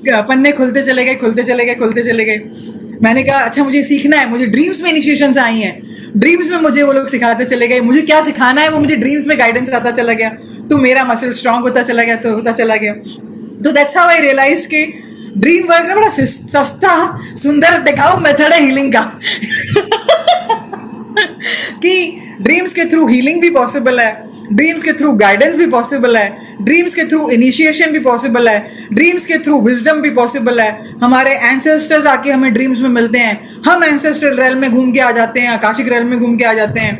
पन्ने खुलते चले गए, खुलते चले गए, खुलते चले गए। मैंने कहा अच्छा मुझे सीखना है, मुझे ड्रीम्स में इनिशिएशंस आई हैं, ड्रीम्स में मुझे वो लोग सिखाते चले गए, मुझे क्या सिखाना है वो मुझे ड्रीम्स में गाइडेंस आता चला गया, तो मेरा मसल स्ट्रांग होता चला गया, तो होता चला गया। तो दैट्स हाउ आई रियलाइज के ड्रीम वर्क ना बड़ा सस्ता सुंदर टिकाऊ मेथड है हीलिंग का कि ड्रीम्स के थ्रू हीलिंग भी पॉसिबल है, ड्रीम्स के थ्रू गाइडेंस भी पॉसिबल है, ड्रीम्स के थ्रू इनिशिएशन भी पॉसिबल है, ड्रीम्स के थ्रू विजडम भी पॉसिबल है। हमारे एंसेस्टर्स आके हमें ड्रीम्स में मिलते हैं, हम एंसेस्ट्रल रेल में घूम के आ जाते हैं, आकाशिक रेल में घूम के आ जाते हैं।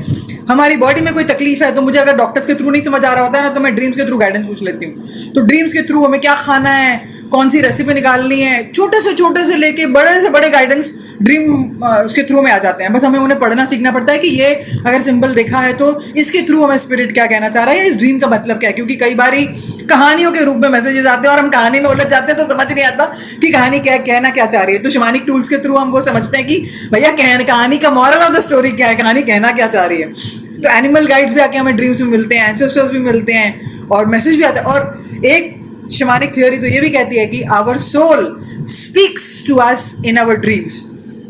हमारी बॉडी में कोई तकलीफ है तो मुझे अगर डॉक्टर्स के थ्रू नहीं समझ आ रहा होता है ना तो मैं ड्रीम्स के थ्रू गाइडेंस पूछ लेती हूँ। तो ड्रीम्स के थ्रू हमें क्या खाना है, कौन सी रेसिपी निकालनी है, छोटे से लेके बड़े से बड़े गाइडेंस ड्रीम उसके थ्रू में आ जाते हैं। बस हमें उन्हें पढ़ना सीखना पड़ता है कि ये अगर सिंबल देखा है तो इसके थ्रू हमें स्पिरिट क्या कहना चाह रहा है, इस ड्रीम का मतलब क्या है। क्योंकि कई बारी कहानियों के रूप में मैसेजेस आते हैं और हम कहानी में उलझ जाते हैं तो समझ नहीं आता कि कहानी क्या कहना क्या चाह रही है। तो शमानिक टूल्स के थ्रू हम वो समझते हैं कि भैया कहानी का मॉरल ऑफ द स्टोरी क्या है, कहानी कहना क्या चाह रही है। तो एनिमल गाइड्स भी आके हमें ड्रीम्स में मिलते हैं, एंसेस्टर्स भी मिलते हैं और मैसेज भी आता है। और एक शमानिक थ्योरी तो ये भी कहती है कि our soul speaks to us in our dreams.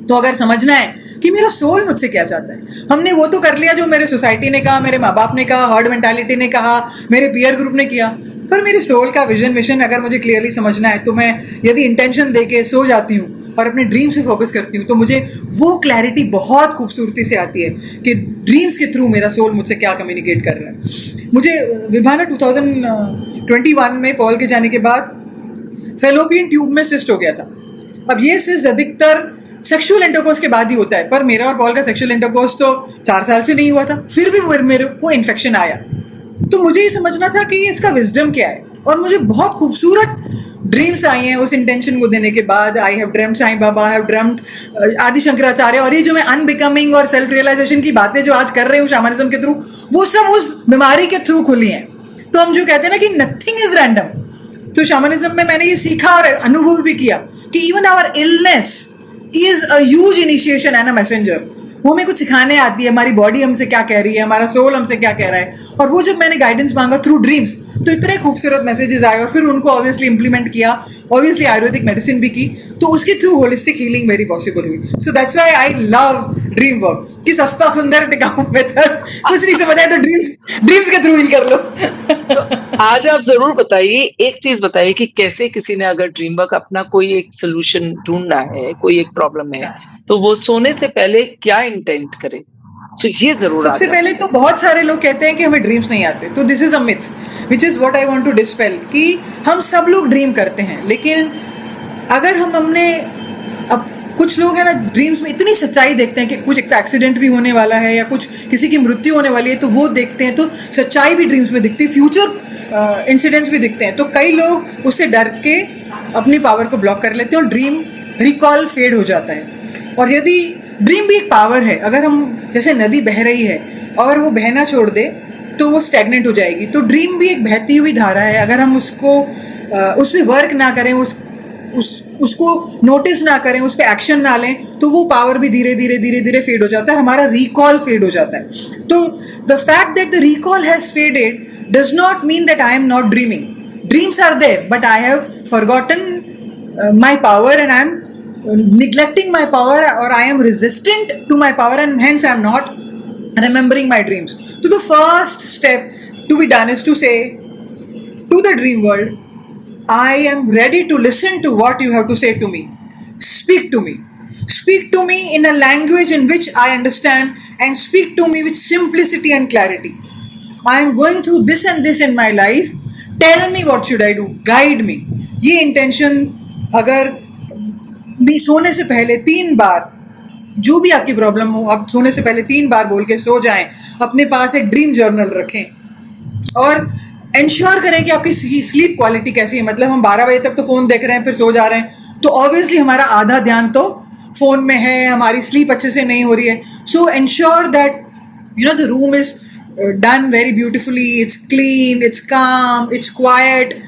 तो अगर समझना है कि मेरा सोल मुझसे क्या चाहता है, हमने वो तो कर लिया जो मेरे सोसाइटी ने कहा, मेरे माँ बाप ने कहा, हर्ड मेंटालिटी ने कहा, मेरे पीयर ग्रुप ने किया, पर मेरे सोल का विजन मिशन अगर मुझे क्लियरली समझना है तो मैं यदि इंटेंशन दे के सो जाती हूँ और अपने ड्रीम्स पे फोकस करती हूँ तो मुझे वो क्लैरिटी बहुत खूबसूरती से आती है कि ड्रीम्स के थ्रू मेरा सोल मुझसे क्या कम्युनिकेट कर रहा है। मुझे विभाना 2021 में पॉल के जाने के बाद फेलोपियन ट्यूब में सिस्ट हो गया था। अब ये सिस्ट अधिकतर सेक्सुअल इंटरकोर्स के बाद ही होता है, पर मेरा और पॉल का सेक्सुअल इंटरकोर्स तो 4 साल से नहीं हुआ था, फिर भी मेरे को इन्फेक्शन आया। तो मुझे ये समझना था कि इसका विजडम क्या है, और मुझे बहुत खूबसूरत ड्रीम्स आई हैं उस इंटेंशन को देने के बाद। I have dreamed Sai Baba, I have dreamed Adi Shankaracharya, और ये जो मैं अनबिकमिंग और सेल्फ रियलाइजेशन की बातें जो आज कर रही हूँ शैमनिज्म के थ्रू, वो सब उस बीमारी के थ्रू खुली हैं। तो हम जो कहते हैं ना कि नथिंग इज रैंडम, तो शैमनिज्म में मैंने ये सीखा और अनुभव भी किया कि even our illness is a huge initiation and a messenger. वो हमें कुछ सिखाने आती है, हमारी बॉडी हमसे क्या कह रही है, हमारा सोल हमसे क्या कह रहा है। और वो जब मैंने गाइडेंस मांगा थ्रू ड्रीम्स तो इतने खूबसूरत मैसेजेस आए और फिर उनको ऑब्वियसली इंप्लीमेंट किया, ऑब्वियसली आयुर्वेदिक मेडिसिन भी की, तो उसके through holistic healing very possible हुई। So that's why I love dream work कि सस्ता सुंदर टिकाऊ मेथड, कुछ नहीं समझ आए तो ड्रीम्स के थ्रू हील कर लो।
तो आज आप जरूर बताइए, एक चीज बताइए कि कैसे किसी ने अगर ड्रीम वर्क अपना कोई एक सोल्यूशन ढूंढना है, कोई एक प्रॉब्लम है, तो वो सोने से पहले क्या इंटेंट करे। तो ये जरूर
सबसे पहले तो बहुत सारे लोग कहते हैं कि हमें ड्रीम्स नहीं आते, तो this is a myth which is what I want to dispel कि हम सब लोग ड्रीम करते हैं। लेकिन अगर हमने अब कुछ लोग हैं ना ड्रीम्स में इतनी सच्चाई देखते हैं कि कुछ एक एक्सीडेंट भी होने वाला है या कुछ किसी की मृत्यु होने वाली है तो वो देखते हैं, तो सच्चाई भी ड्रीम्स में दिखती है, फ्यूचर इंसिडेंट्स भी दिखते हैं। तो कई लोग उससे डर के अपनी पावर को ब्लॉक कर लेते हैं और ड्रीम रिकॉल फेड हो जाता है। और यदि ड्रीम भी एक पावर है, अगर हम जैसे नदी बह रही है, अगर वो बहना छोड़ दे तो वो स्टैग्नेंट हो जाएगी। तो ड्रीम भी एक बहती हुई धारा है, अगर हम उसको उसमें वर्क ना करें, उसको नोटिस ना करें, उस पर एक्शन ना लें, तो वो पावर भी धीरे धीरे फेड हो जाता है, हमारा रिकॉल फेड हो जाता है. तो the fact that the recall has faded does not mean that I am not dreaming. Dreams are there, but I have forgotten my power and I am neglecting my power, or I am resistant to my power, and hence I am not remembering my dreams. So the first step to be done is to say to the dream world, I am ready to listen to what you have to say to me. Speak to me. Speak to me in a language in which I understand, and speak to me with simplicity and clarity. I am going through this and this in my life. Tell me what should I do. Guide me. ये intention अगर भी सोने से पहले 3 बार, जो भी आपकी प्रॉब्लम हो, आप सोने से पहले 3 बार बोल के सो जाएं. अपने पास एक ड्रीम जर्नल रखें और इंश्योर करें कि आपकी स्लीप क्वालिटी कैसी है. मतलब हम 12 बजे तक तो फोन देख रहे हैं, फिर सो जा रहे हैं, तो ऑब्वियसली हमारा आधा ध्यान तो फोन में है, हमारी स्लीप अच्छे से नहीं हो रही है. सो ensure that the room is done very beautifully, it's clean, it's काम, इट्स क्वाइट.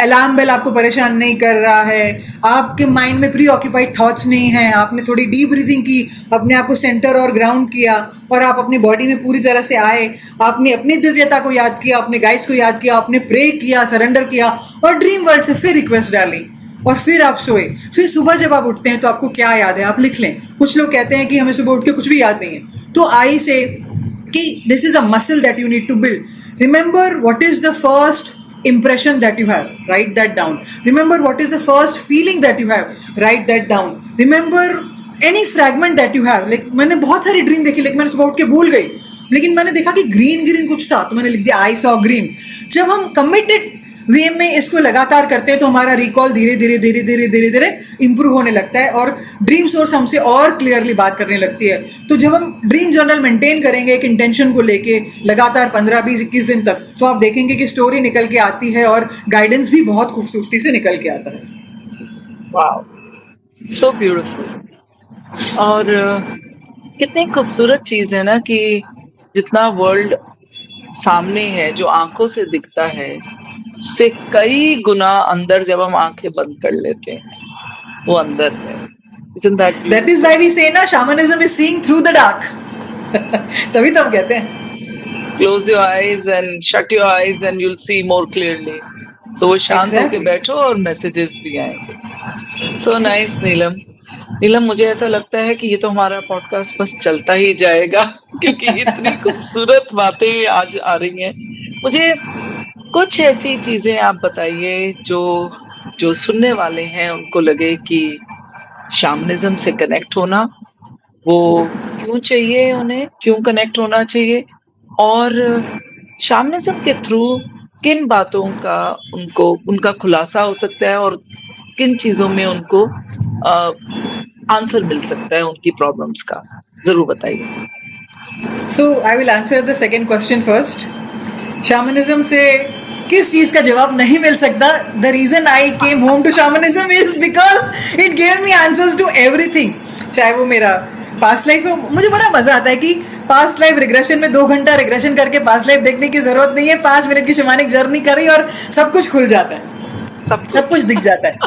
अलार्म बेल आपको परेशान नहीं कर रहा है, आपके माइंड में प्री ऑक्यूपाइड थॉट्स नहीं हैं, आपने थोड़ी डीप ब्रीथिंग की, अपने आप को सेंटर और ग्राउंड किया, और आप अपनी बॉडी में पूरी तरह से आए. आपने अपनी दिव्यता को याद किया, अपने गाइड्स को याद किया, आपने प्रे किया, सरेंडर किया, और ड्रीम वर्ल्ड से फिर रिक्वेस्ट डाली, और फिर आप सोए. फिर सुबह जब आप उठते हैं तो आपको क्या याद है, आप लिख लें. कुछ लोग कहते हैं कि हमें सुबह उठ के कुछ भी याद नहीं है, तो आई से कि this is a muscle that you need to build. Remember what is the first impression that you have, write that down. Remember what is the first feeling that you have, write that down. Remember any fragment that you have. Like मैंने बहुत सारी ड्रीम देखी, लेकिन मैंने सुबह उठ के भूल गई, लेकिन मैंने देखा कि ग्रीन कुछ था, तो मैंने लिख दिया I saw green. जब हम कमिटेड वे में इसको लगातार करते हैं तो हमारा रिकॉल धीरे धीरे इंप्रूव होने लगता है, और ड्रीम सोर्स हमसे और क्लियरली बात करने लगती है. तो जब हम ड्रीम जर्नल मेंटेन करेंगे एक इंटेंशन को लेके लगातार 15, 20, 21 दिन तक, तो आप देखेंगे कि स्टोरी निकल के आती है और गाइडेंस भी बहुत खूबसूरती से निकल के आता है.
वाओ, सो ब्यूटीफुल. और कितनी खूबसूरत चीज है ना कि जितना वर्ल्ड सामने है, जो आंखों से दिखता है, से कई गुना अंदर जब हम आंखें बंद कर लेते हैं, वो अंदर है.
That is why we say ना, shamanism is seeing through the dark. तभी तो हम कहते हैं
close your eyes and shut your eyes and you'll see more clearly. So वो शांत होके बैठो और मैसेजेस भी आएंगे. So nice नीलम, मुझे ऐसा लगता है कि ये तो हमारा पॉडकास्ट बस चलता ही जाएगा, क्योंकि इतनी खूबसूरत बातें आज आ रही हैं. मुझे कुछ ऐसी चीजें आप बताइए जो सुनने वाले हैं उनको लगे कि शामनिज्म से कनेक्ट होना वो क्यों चाहिए, उन्हें क्यों कनेक्ट होना चाहिए, और शामनिज्म के थ्रू किन बातों का उनका खुलासा हो सकता है, और किन चीजों में उनको आंसर मिल सकता है उनकी प्रॉब्लम्स का. जरूर बताइए.
So I will answer the second question first. Shamanism से किस चीज का जवाब नहीं मिल सकता? The reason I came home to shamanism is because it gave me answers to everything. चाहे वो मेरा पास्ट लाइफ हो, मुझे बड़ा मजा आता है कि पास्ट लाइफ रिग्रेशन में 2 घंटा रिग्रेशन करके पास्ट लाइफ देखने की जरूरत नहीं है, 5 मिनट की शमानिक जर्नी करी और सब कुछ खुल जाता है, सब कुछ दिख जाता है.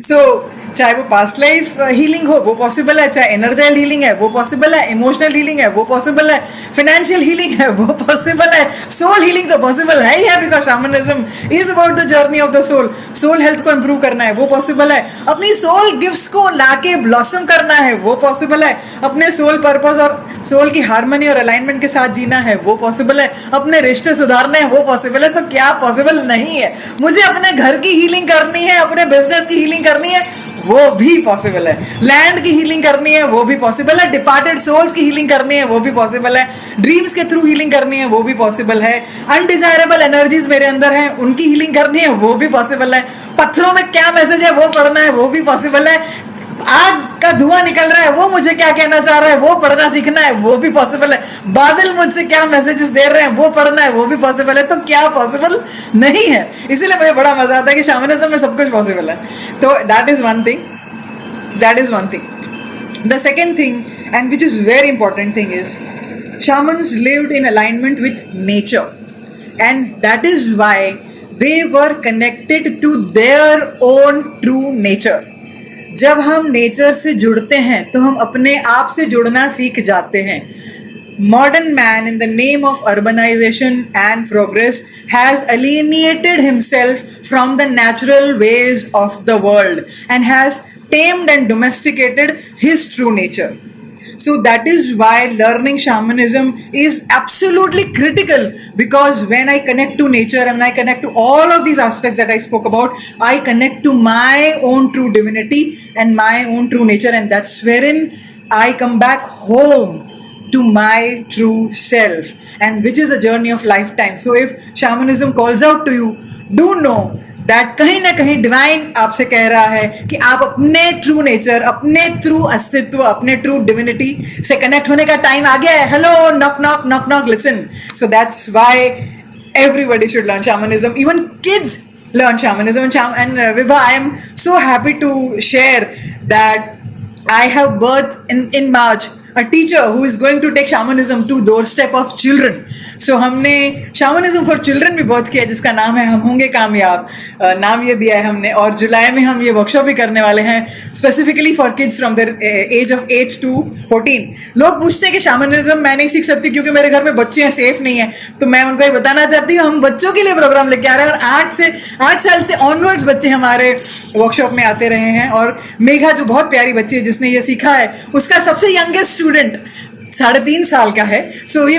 सो चाहे वो पास्ट लाइफ हीलिंग हो वो पॉसिबल है, चाहे एनर्जाइल हीलिंग है वो पॉसिबल है, इमोशनल हीलिंग है वो पॉसिबल है, फाइनेंशियल हीलिंग है वो पॉसिबल है, सोल हीलिंग तो पॉसिबल है ही है, because shamanism is about the journey of the soul. Soul health को इंप्रूव करना है वो पॉसिबल है, अपनी सोल गिफ्ट्स को लाके ब्लॉसम करना है वो पॉसिबल है, अपने सोल पर्पस और सोल की हार्मनी और अलाइनमेंट के साथ जीना है वो पॉसिबल है, अपने रिश्ते सुधारने हैं वो पॉसिबल है. तो क्या पॉसिबल नहीं है? मुझे अपने घर की हीलिंग करनी है, अपने बिजनेस की हीलिंग करनी है वो भी पॉसिबल है, लैंड की हीलिंग करनी है वो भी पॉसिबल है, डिपार्टेड सोल्स की हीलिंग करनी है वो भी पॉसिबल है, ड्रीम्स के थ्रू हीलिंग करनी है वो भी पॉसिबल है, अनडिजायरेबल एनर्जीज मेरे अंदर हैं उनकी हीलिंग करनी है वो भी पॉसिबल है, पत्थरों में क्या मैसेज है वो पढ़ना है वो भी पॉसिबल है, आग का धुआं निकल रहा है वो मुझे क्या कहना चाह रहा है वो पढ़ना सीखना है वो भी पॉसिबल है, बादल मुझसे क्या मैसेजेस दे रहे हैं वो पढ़ना है वो भी पॉसिबल है. तो क्या पॉसिबल नहीं है? इसीलिए मुझे बड़ा मजा आता है कि शामनिज्म में सब कुछ पॉसिबल है. तो that is one thing. The second thing, and which is very important thing, is shamans lived in alignment with nature, and that is why they were connected to their own true nature. जब हम नेचर से जुड़ते हैं तो हम अपने आप से जुड़ना सीख जाते हैं. Modern man, in the name of urbanization and progress, has alienated himself from the natural ways of the world and has tamed and domesticated his true nature. So that is why learning shamanism is absolutely critical, because when I connect to nature and when I connect to all of these aspects that I spoke about, I connect to my own true divinity and my own true nature, and that's wherein I come back home to my true self, and which is a journey of lifetime. So if shamanism calls out to you, do know that कहीं ना कहीं डिवाइन आपसे कह रहा है कि आप अपने ट्रू नेचर, अपने ट्रू अस्तित्व, अपने ट्रू डिविनिटी से कनेक्ट होने का टाइम आ गया है. Hello, knock knock knock knock, listen. So that's why everybody should learn shamanism. Even kids learn shamanism. And Vibha, I am so happy to share that I have birthed in March a teacher who is going to take shamanism to doorstep of children. So हमने shamanism for children भी बहुत किया, जिसका नाम है हम होंगे कामयाब. नाम ये दिया है हमने, और जुलाई में हम ये वर्कशॉप भी करने वाले हैं specifically for kids from their age of 8 to 14. लोग पूछते हैं कि shamanism मैं नहीं सीख सकती क्योंकि मेरे घर में बच्चे हैं, सेफ नहीं है. तो मैं उनको ये बताना चाहती हूँ, हम बच्चों के लिए प्रोग्राम लेके आ रहे हैं, और 8 साल से ऑनवर्ड्स बच्चे हमारे वर्कशॉप में आते रहे हैं. और मेघा जो बहुत प्यारी बच्ची है जिसने ये सीखा है, उसका सबसे यंगेस्ट स्टूडेंट 3.5 साल का है. सो ये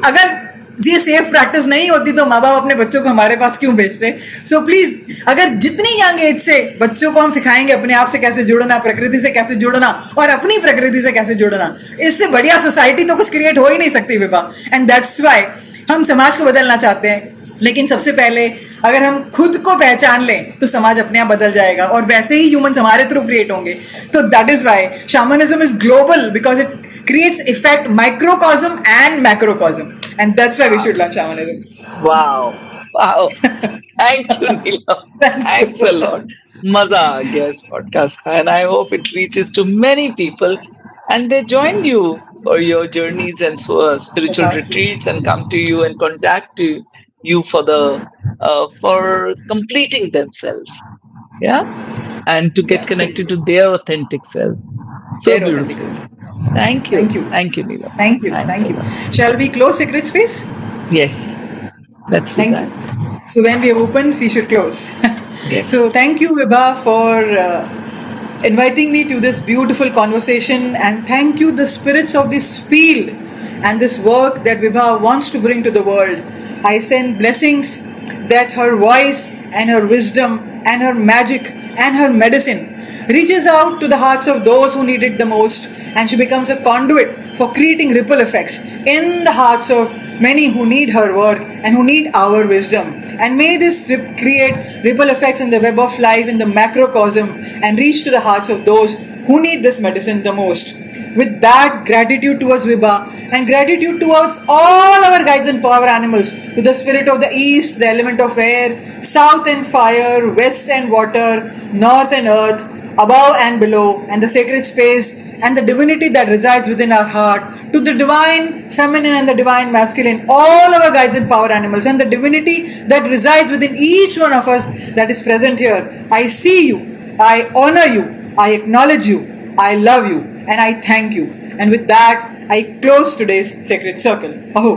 अगर ये सेफ प्रैक्टिस नहीं होती तो माँ बाप अपने बच्चों को हमारे पास क्यों भेजते. सो प्लीज, अगर जितनी यंग एज से बच्चों को हम सिखाएंगे अपने आप से कैसे जुड़ना, प्रकृति से कैसे जुड़ना और अपनी प्रकृति से कैसे जुड़ना, इससे बढ़िया सोसाइटी तो कुछ क्रिएट हो ही नहीं सकती विभा. एंड दैट्स व्हाई हम समाज को बदलना चाहते हैं. लेकिन सबसे पहले अगर हम खुद को पहचान लें तो समाज अपने आप बदल जाएगा, और वैसे ही ह्यूमंस हमारे थ्रू क्रिएट होंगे. तो that is why shamanism is global, because it creates effect microcosm and macrocosm, and that's why we should learn shamanism.
Wow. Thank you, Neelam. Thanks a lot. Maza aa gaya is podcast ka, and I hope it reaches to many people and they join you for your journeys and spiritual retreats, and come to you and contact you for the for completing themselves, and to get connected to their authentic self. So beautiful. Thank you, Neelam.
Thank you. Shall we close Sacred Space?
Yes, let's do that.
You. So when we open, we should close.
Yes.
So thank you, Vibha, for inviting me to this beautiful conversation, and thank you, the spirits of this field and this work that Vibha wants to bring to the world. I send blessings that her voice and her wisdom and her magic and her medicine reaches out to the hearts of those who need it the most, and she becomes a conduit for creating ripple effects in the hearts of many who need her work and who need our wisdom. And may this create ripple effects in the web of life, in the macrocosm, and reach to the hearts of those who need this medicine the most. With that, gratitude towards Vibha, and gratitude towards all our guides and power animals, to the spirit of the east, the element of air, south and fire, west and water, north and earth, above and below, and the sacred space and the divinity that resides within our heart, to the divine feminine and the divine masculine, all our guides and power animals, and the divinity that resides within each one of us that is present here. I see you, I honor you, I acknowledge you, I love you, and I thank you. And with that, I close today's sacred circle. Aho.